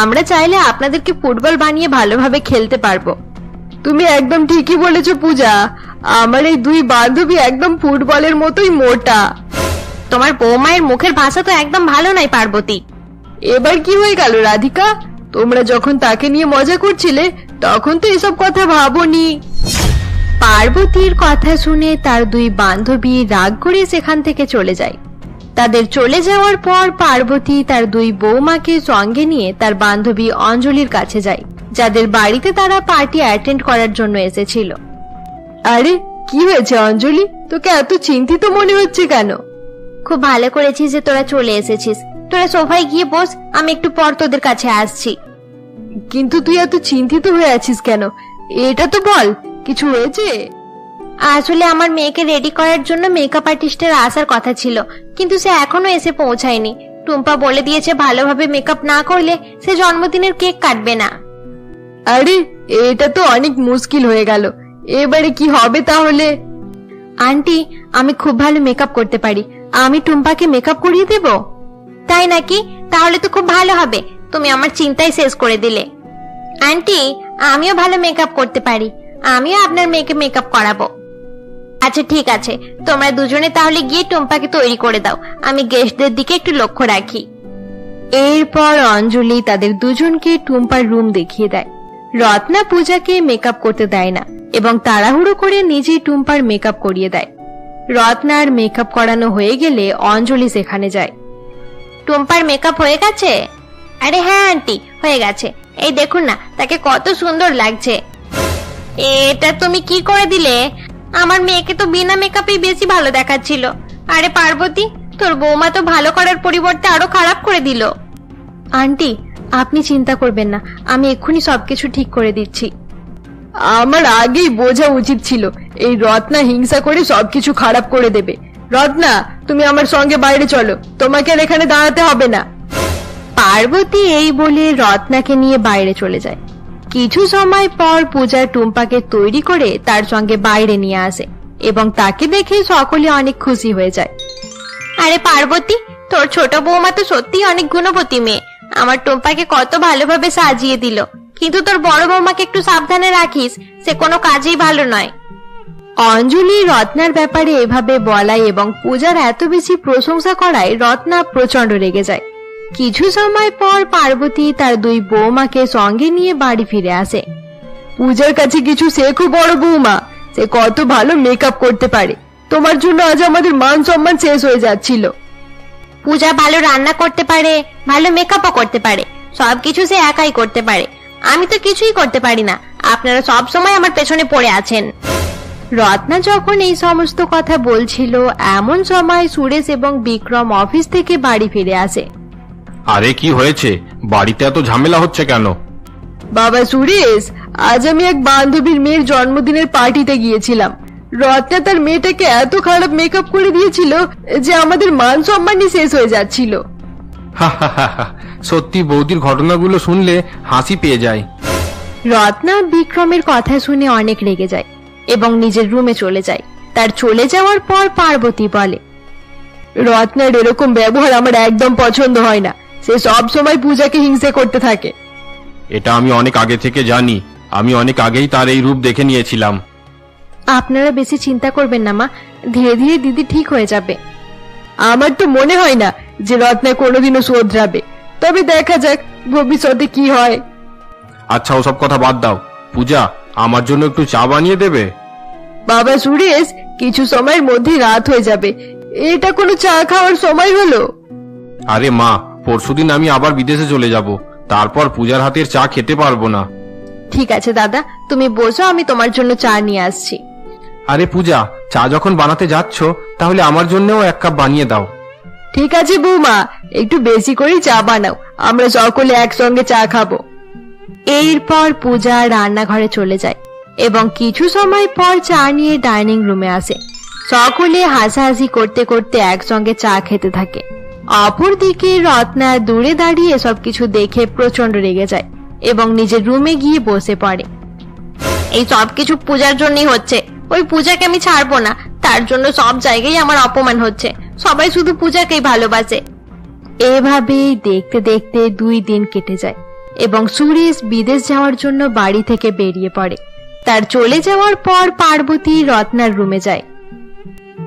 আমরা চাইলে আপনাদেরকে ফুটবল বানিয়ে ভালোভাবে খেলতে পারবো। তুমি একদম ঠিকই বলেছো পূজা, আমার এই দুই বান্ধবী একদম ফুটবলের মতোই মোটা। তোমার বৌমায়ের মুখের ভাষা তো একদম ভালো নয় পার্বতী। এবার কি হয়ে গেল রাধিকা? তোমরা যখন তাকে নিয়ে মজা করছিলে তখন তো এসব কথা ভাবোনি। পার্বতীর কথা শুনে তার দুই বান্ধবী রাগ করে সেখান থেকে চলে যায়। তাদের চলে যাওয়ার পর পার্বতী তার দুই বৌমাকে সঙ্গে নিয়ে তার বান্ধবী অঞ্জলির কাছে যায়, যাদের বাড়িতে তারা পার্টি অ্যাটেন্ড করার জন্য এসেছিল। আরে কি হয়েছে অঞ্জলি, তোকে এত চিন্তিত মনে হচ্ছে কেন? খুব ভালো করেছিস যে তোরা চলে এসেছিস। তোরা সোফায় গিয়ে বস, আমি একটু পর তোদের কাছে আসছি। কিন্তু তুই এত চিন্তিত হয়ে আছিস কেন? এটা তো বল, কিছু হয়েছে? আসলে আমার মেয়েকে রেডি করার জন্য মেকআপ আর্টিস্টের আসার কথা ছিল, কিন্তু সে এখনো এসে পৌঁছায়নি। টুম্পা বলে দিয়েছে ভালোভাবে মেকআপ না করলে সে জন্মদিনের কেক কাটবে না। আরে, এটা তো অনেক মুশকিল হয়ে গেল, এবারে কি হবে তাহলে? আন্টি, আমি খুব ভালো মেকআপ করতে পারি, আমি টুম্পাকে মেকআপ করিয়ে দেব। তাই নাকি? তাহলে তো খুব ভালো হবে, তুমি আমার চিন্তাই শেষ করে দিলে। আন্টি, আমিও ভালো মেকআপ করতে পারি, আমিও আপনার মেয়েকে মেকআপ করাবো। আচ্ছা ঠিক আছে, তোমরা দুজনে তাহলে গিয়ে টুম্পাকে তৈরি করে দাও, আমি গেস্টদের দিকে একটু লক্ষ্য রাখি। এরপর অঞ্জলি তাদের দুজনকে টুম্পার রুম দেখিয়ে দেয়। রত্না পূজাকে মেকআপ করতে দেয় না এবং তাড়াহুড়ো করে নিজেই টুম্পার মেকআপ করিয়ে দেয়। রত্নার মেকআপ করানো হয়ে গেলে অঞ্জলি সেখানে যায়। টুম্পার মেকআপ হয়ে গেছে? আরে হ্যাঁ আন্টি, হয়ে গেছে। এই দেখুন না, তাকে কত সুন্দর লাগছে। এটা তুমি কি করে দিলে? আমার মেয়েকে তো বিনা মেকআপেই বেশি ভালো দেখাচ্ছিল। আরে পার্বতী, তোর বৌমা তো ভালো করার পরিবর্তে আরো খারাপ করে দিল। আন্টি, আপনি চিন্তা করবেন না, আমি এক্ষুনি সবকিছু ঠিক করে দিচ্ছি। আমার আগেই বোঝা উচিত ছিল এই রত্না হিংসা করে সবকিছু খারাপ করে দেবে। রত্না, তুমি আমার সঙ্গে বাইরে চলো, তোমাকে আর এখানে দাঁড়াতে হবে না। পার্বতী এই বলে রত্নাকে নিয়ে বাইরে চলে যায়। কিছু সময় পর পূজা টুম্পাকে তৈরি করে তার সঙ্গে বাইরে নিয়ে আসে এবং তাকে দেখে সকলে অনেক খুশি হয়ে যায়। আরে পার্বতী, তোর ছোট বৌমা তো সত্যি অনেক গুণবতী মেয়ে, আমার টুম্পাকে কত ভালোভাবে সাজিয়ে দিল। কিন্তু তোর বড় বৌমাকে একটু সাবধানে রাখিস, সে কোনো কাজেই ভালো নয়। অঞ্জলি রত্নার ব্যাপারে এভাবে বলায় এবং পূজার এত বেশি প্রশংসা করায় রত্না প্রচন্ড রেগে যায়। কিছু সময় পর পার্বতী তার দুই বৌমাকে সঙ্গে নিয়ে বাড়ি ফিরে আসে। পূজার কাছে কিছু শেখো বড় বৌমা, সে কত ভালো মেকআপ করতে পারে। তোমার জন্য আজ আমাদের মান সম্মান শেষ হয়ে যাচ্ছিল। পূজা ভালো রান্না করতে পারে, ভালো মেকআপও করতে পারে, সবকিছু সে একাই করতে পারে। আমি তো কিছুই করতে পারি না, আপনারা সব সময় আমার পেছনে পড়ে আছেন। রত্না যখন এই সমস্ত কথা বলছিল এমন সময় সুরেশ এবং বিক্রম অফিস থেকে বাড়ি ফিরে আসে। আরে কি হয়েছে, বাড়িতে এত ঝামেলা হচ্ছে কেন? বাবা সুরেশ, আজ আমি এক বান্ধবীর মেয়ের জন্মদিনের পার্টিতে গিয়েছিলাম। রত্না তার মেয়েটাকে এত খারাপ মেকআপ করে দিয়েছিল যে আমাদের মান সম্মানই শেষ হয়ে যাচ্ছিল। সত্যি বৌদির ঘটনাগুলো শুনলে হাসি পেয়ে যায়। রত্না বিক্রমের কথা শুনে অনেক রেগে যায় এবং নিজের রুমে চলে যায়। তার চলে যাওয়ার পর পার্বতী বলে, রত্নার এরকম ব্যবহার আমার একদম পছন্দ হয় না। সে সব সময় পূজাকে হিংসে করতে থাকে। এটা আমি অনেক আগে থেকে জানি, আমি অনেক আগেই তার এই রূপ দেখে নিয়েছিলাম। আপনারা বেশি চিন্তা করবেন না মা, ধীরে ধীরে দিদি ঠিক হয়ে যাবে। আমার তো মনে হয় না যে রত্না কোনোদিনও শোধরাবে, তবে দেখা যাক ভবিষ্যতে কি হয়। আচ্ছা, ওসব কথা বাদ দাও। পূজা, আমার জন্য একটু চা বানিয়ে দেবে? বাবা সুরেশ, কিছু সময়ের মধ্যে রাত হয়ে যাবে, এটা কোনো চা খাওয়ার সময় হলো? আরে মা, পরশুদিন আমি আবার বিদেশে চলে যাব, তারপর পূজার হাতের চা খেতে পারবো না। ঠিক আছে দাদা, তুমি বসো, আমি তোমার জন্য চা নিয়ে আসছি। আরে পূজা, চা যখন বানাতে যাচ্ছ তাহলে আমার জন্যও এক কাপ বানিয়ে দাও। ঠিক আছে বৌমা, একটু বেশি করেই চা বানাও, আমরা সকলে একসঙ্গে চা খাবো। এরপর পূজা রান্নাঘরে চলে যায় এবং কিছু সময় পর চা নিয়ে ডাইনিং রুমে আসে। সকলে হাসাহাসি করতে করতে একসঙ্গে চা খেতে থাকে। অপরদিকে রত্না দূরে দাঁড়িয়ে সবকিছু দেখে প্রচন্ড রেগে যায় এবং নিজের রুমে গিয়ে বসে পড়ে। এই সবকিছু পূজার জন্যই হচ্ছে, ওই পূজাকে আমি ছাড়বো না, তার জন্য সব জায়গায় আমার অপমান হচ্ছে, সবাই শুধু পূজাকেই ভালোবাসে। এভাবেই দেখতে দেখতে 2 দিন কেটে যায় এবং সুরেশ বিদেশ যাওয়ার জন্য বাড়ি থেকে বেরিয়ে পড়ে। তার চলে যাওয়ার পর পার্বতী রত্নার রুমে যায়।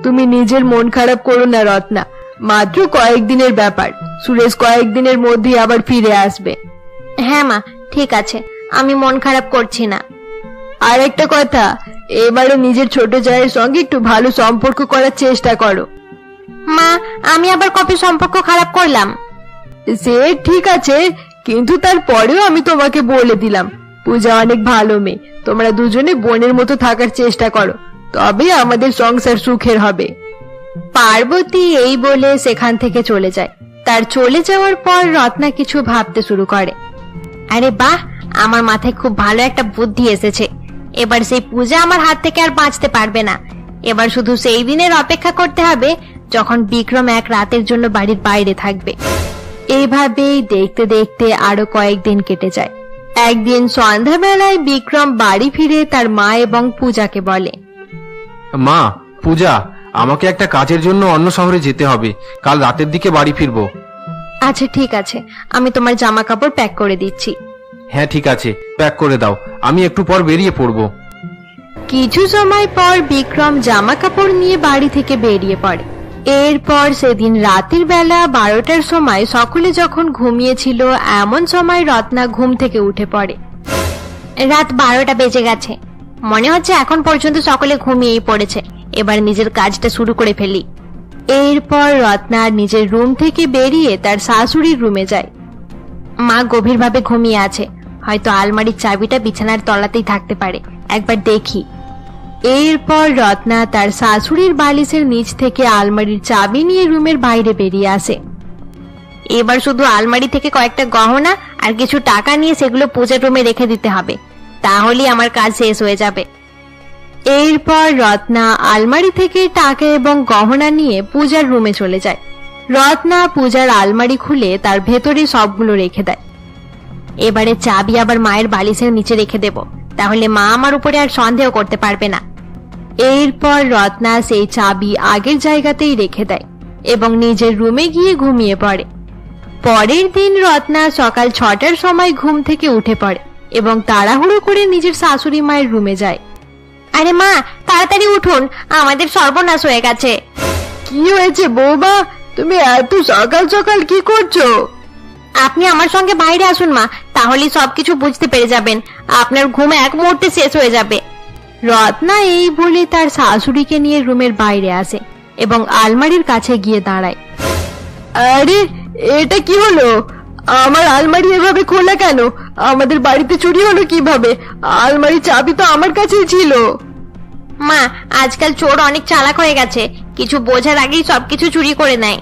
তুমি নিজের মন খারাপ করো না রত্না, মাত্র কয়েকদিনের ব্যাপার, সুরেশ কয়েকদিনের মধ্যেই আবার ফিরে আসবে। হ্যাঁ মা, ঠিক আছে, আমি মন খারাপ করছি না। আর একটা কথা, এবারে নিজের ছোট জায়ের সঙ্গে একটু ভালো সম্পর্ক করার চেষ্টা করো। মা, আমি আবার কবে সম্পর্ক খারাপ করলাম? সে ঠিক আছে, কিন্তু তারপরেও আমি তোমাকে বলে দিলাম, পূজা অনেক ভালো মেয়ে, তোমরা দুজনে বোনের মতো থাকার চেষ্টা করো, তবে আমাদের সংসার সুখের হবে। পার্বতী এই বলে সেখান থেকে চলে যায়। তার চলে যাওয়ার পর রত্না কিছু ভাবতে শুরু করে। আরে বাহ, আমার মাথায় খুব ভালো একটা বুদ্ধি এসেছে। এবার সেই পূজা আমার হাত থেকে আর বাঁচতে পারবে না। এবার শুধু সেই দিনের অপেক্ষা করতে হবে যখন বিক্রম এক রাতের জন্য বাড়ির বাইরে থাকবে। এইভাবেই দেখতে দেখতে আরো কয়েকদিন কেটে যায়। একদিন সন্ধ্যাবেলায় বিক্রম বাড়ি ফিরে তার মা এবং পূজাকে বলে, মা, পূজা, আমাকে একটা কাজের জন্য অন্য শহরে যেতে হবে, কাল রাতের দিকে বাড়ি ফিরবো। আচ্ছা ঠিক আছে, আমি তোমার জামা কাপড় প্যাক করে দিচ্ছি। হ্যাঁ ঠিক আছে, প্যাক করে দাও, আমি একটু পর বেরিয়ে পড়বো। কিছু সময় পর বিক্রম জামা কাপড় নিয়ে বাড়ি থেকে বেরিয়ে পড়ে। এরপর সেদিন রাতের বেলা 12টার সময় সকলে যখন ঘুমিয়েছিল, এমন সময় রত্না ঘুম থেকে উঠে পড়ে। রাত 12টা বেজে গেছে, মনে হচ্ছে এখন পর্যন্ত সকলে ঘুমিয়েই পড়েছে। এবার নিজের কাজটা শুরু করে ফেলি। এরপর রত্না নিজের রুম থেকে বেরিয়ে তার শাশুড়ির রুমে যায়। মা গভীরভাবে ঘুমিয়ে আছে, হয়তো আলমারির চাবিটা বিছানার তলাতেই থাকতে পারে, একবার দেখি। এরপর রত্না তার শাশুড়ির বালিশের নিচ থেকে আলমারির চাবি নিয়ে রুমের বাইরে বেরিয়ে আসে। এবার শুধু আলমারি থেকে কয়েকটা গহনা আর কিছু টাকা নিয়ে সেগুলো পূজার রুমে রেখে দিতে হবে, তাহলেই আমার কাজ শেষ হয়ে যাবে। এরপর রত্না আলমারি থেকে টাকা এবং গহনা নিয়ে পূজার রুমে চলে যায়। রত্না পূজার আলমারি খুলে তার ভেতরে সবগুলো রেখে দেয়। এবারে চাবি আবার মায়ের বালিশের নিচে রেখে দেব, তাহলে মা আমার উপরে আর সন্দেহ করতে পারবে না। এরপর রত্না সেই চাবি আগের জায়গাতেই রেখে দেয় এবং নিজের রুমে গিয়ে ঘুমিয়ে পড়ে। পরের দিন রত্না সকাল 6টার সময় ঘুম থেকে উঠে পড়ে এবং তাড়াহুড়ো করে নিজের শাশুড়ি মায়ের রুমে যায়। আরে মা, তাড়াতাড়ি উঠুন, আমাদের সর্বনাশ হয়ে গেছে। কি হয়েছে বৌমা, তুমি এত সকাল সকাল কি করছো? আপনি আমার সঙ্গে বাইরে আসুন মা, তাহলে সবকিছু বুঝতে পেরে যাবেন। আপনার ঘুম এক মুহূর্তে শেষ হয়ে যাবে। রত্না এই বলে তার শাশুড়িকে নিয়ে রুমের বাইরে আসে এবং আলমারির কাছে গিয়ে দাঁড়ায়। আরে এটা কি হলো? আমার আলমারি এভাবে খোলা কেন? আমাদের বাড়িতে চুরি হলো কিভাবে? আলমারির চাবি তো আমার কাছেই ছিল। মা, আজকাল চোর অনেক চালাক হয়ে গেছে, কিছু বোঝার আগেই সবকিছু চুরি করে নেয়।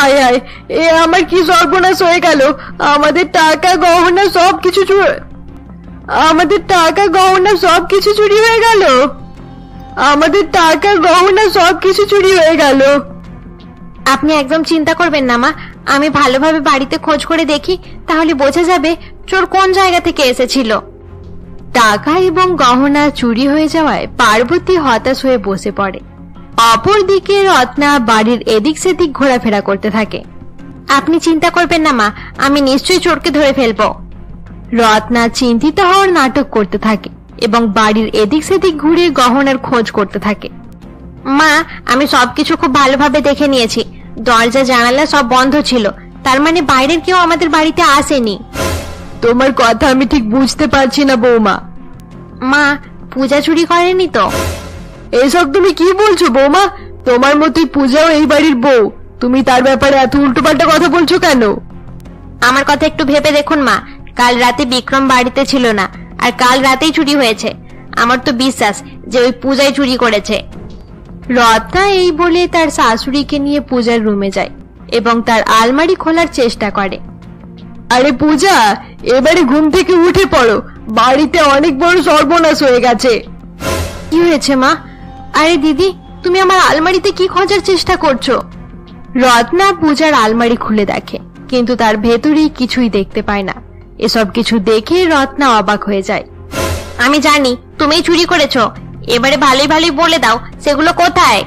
আয় আয়, এ আমার কি সর্বনাশ হয়ে গেল! আমাদের টাকা গহনা সবকিছু আমাদের টাকা গহনা সবকিছু চুরি হয়ে গেল। আমাদের টাকা গহনা সবকিছু চুরি হয়ে গেল। আপনি একদম চিন্তা করবেন না মা, আমি ভালোভাবে বাড়িতে খোঁজ করে দেখি, তাহলে বোঝা যাবে চোর কোন জায়গা থেকে এসেছিল। টাকা এবং গহনা চুরি হয়ে যাওয়ায় পার্বতী হতাশ হয়ে বসে পড়ে। অপরদিকে রত্না বাড়ির এদিক সেদিক ঘোরাফেরা করতে থাকে। আপনি চিন্তা করবেন না মা, আমি নিশ্চয়ই চোরকে ধরে ফেলবো। রত্না চিন্তিত হওয়ার নাটক করতে থাকে এবং বাড়ির এদিক সেদিক ঘুরে গহনার খোঁজ করতে থাকে। মা, আমি সবকিছু খুব ভালোভাবে দেখে নিয়েছি। দরজা জানালা সব বন্ধ ছিল, তার মানে বাইরের কেউ আমাদের বাড়িতে আসেনি। তোমার কথা আমি ঠিক বুঝতে পারছি না বৌমা। মা, পূজা চুরি করেনি তো? এসব তুমি কি বলছো বৌমা? তোমার মতোই পূজাও এই বাড়ির বউ, তুমি তার ব্যাপারে এত উল্টোপাল্টা কথা বলছো কেন? আমার কথা একটু ভেবে দেখুন মা, কাল রাতে বিক্রম বাড়িতে ছিল না, আর কাল রাতেই চুরি হয়েছে। আমার তো বিশ্বাস যে ওই পূজাই চুরি করেছে। রত্না এই বলে তার শাশুড়িকে নিয়ে পূজার রুমে যায় এবং তার আলমারি খোলার চেষ্টা করে। আরে পূজা, এবারে ঘুম থেকে উঠে পড়ো, বাড়িতে অনেক বড় সর্বনাশ হয়ে গেছে। কি হয়েছে মা? আরে দিদি, তুমি আমার আলমারিতে কি খোঁজার চেষ্টা করছো? রত্না পূজার আলমারি খুলে দেখে, কিন্তু তার ভেতরেই কিছুই দেখতে পায় না। এসব কিছু দেখে রত্না অবাক হয়ে যায়। আমি জানি তুমিই চুরি করেছো, এবারে ভালোই ভালোই বলে দাও সেগুলো কোথায়।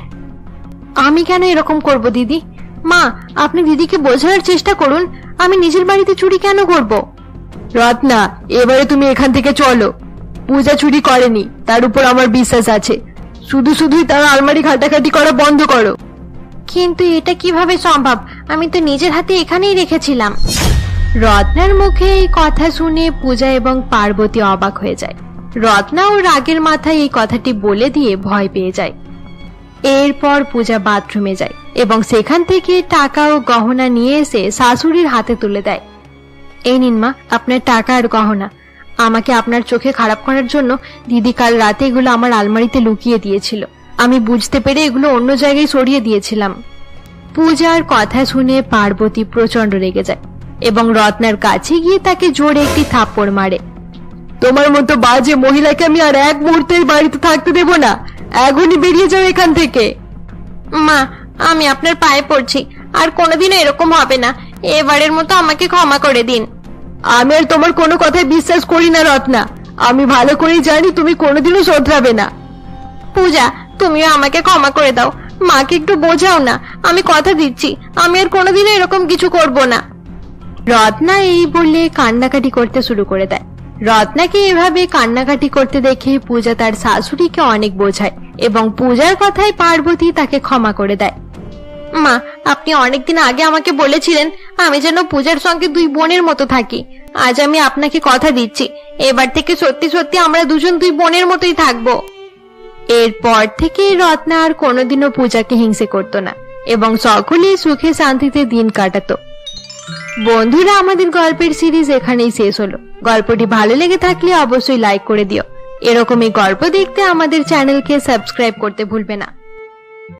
আমি কেন এরকম করব দিদি? মা, আপনি দিদিকে বোঝানোর চেষ্টা করুন, আমি নিজের বাড়িতে চুরি কেন করব? রত্না, এবারে তুমি এখান থেকে চলো। পূজা চুরি করেনি, তার উপর আমার বিশ্বাস আছে। শুধু শুধুই তার আলমারি ঘাটাঘাটি করা বন্ধ করো। কিন্তু এটা কিভাবে সম্ভব? আমি তো নিজের হাতে এখানেই রেখেছিলাম। রত্নার মুখে এই কথা শুনে পূজা এবং পার্বতী অবাক হয়ে যায়। রত্না ও রাগের মাথায় এই কথাটি বলে দিয়ে ভয় পেয়ে যায়। এরপর পূজা বাথরুমে যায় এবং সেখান থেকে টাকা ও গহনা নিয়ে এসে শাশুড়ির হাতে তুলে দেয়। এই নিন মা, আপনার টাকা আর গহনা। আমাকে আপনার চোখে খারাপ করার জন্য দিদি কাল রাতে এগুলো আমার আলমারিতে লুকিয়ে দিয়েছিল। আমি বুঝতে পেরে এগুলো অন্য জায়গায় সরিয়ে দিয়েছিলাম। পূজার কথা শুনে পার্বতী প্রচন্ড রেগে যায় এবং রত্নার কাছে গিয়ে তাকে জোরে একটি থাপ্পড় মারে। তোমার মতো বাজে মহিলাকে আমি আর এক মুহূর্তে বাড়িতে থাকতে দেব না। এখনই বেরিয়ে যাও এখান থেকে। মা, আমি আপনার পায়ে পড়ছি, আর কোনোদিনও এরকম হবে না। এবারের মতো আমাকে ক্ষমা করে দিন। আমি আর তোমার কোনো কথায় বিশ্বাস করি না রত্না। আমি ভালো করেই জানি তুমি কোনোদিনও শোধরাবে না। পূজা, তুমিও আমাকে ক্ষমা করে দাও। মাকে একটু বোঝাও না, আমি কথা দিচ্ছি আমি আর কোনোদিনও এরকম কিছু করব না। রত্না এই বলে কান্নাকাটি করতে শুরু করে দেয়। রত্নাকে এভাবে কান্নাকাটি করতে দেখে পূজা তার শাশুড়িকে অনেক বোঝায় এবং পূজার কথায় পার্বতী তাকে ক্ষমা করে দেয়। মা, আপনি অনেকদিন আগে আমাকে বলেছিলেন আমি যেন পূজার সঙ্গে দুই বোনের মতো থাকি। আজ আমি আপনাকে কথা দিচ্ছি, এবার থেকে সত্যি সত্যি আমরা দুজন দুই বোনের মতোই থাকবো। এরপর থেকে রত্না আর কোনোদিনও পূজাকে হিংসে করত না এবং সকলে সুখে শান্তিতে দিন কাটাতো। বন্ধুরা, আমাদের গল্পের সিরিজ এখানেই শেষ হলো। গল্পটি ভালো লেগে থাকলে অবশ্যই লাইক করে দিও। এরকমই গল্প দেখতে আমাদের চ্যানেলকে সাবস্ক্রাইব করতে ভুলবে না।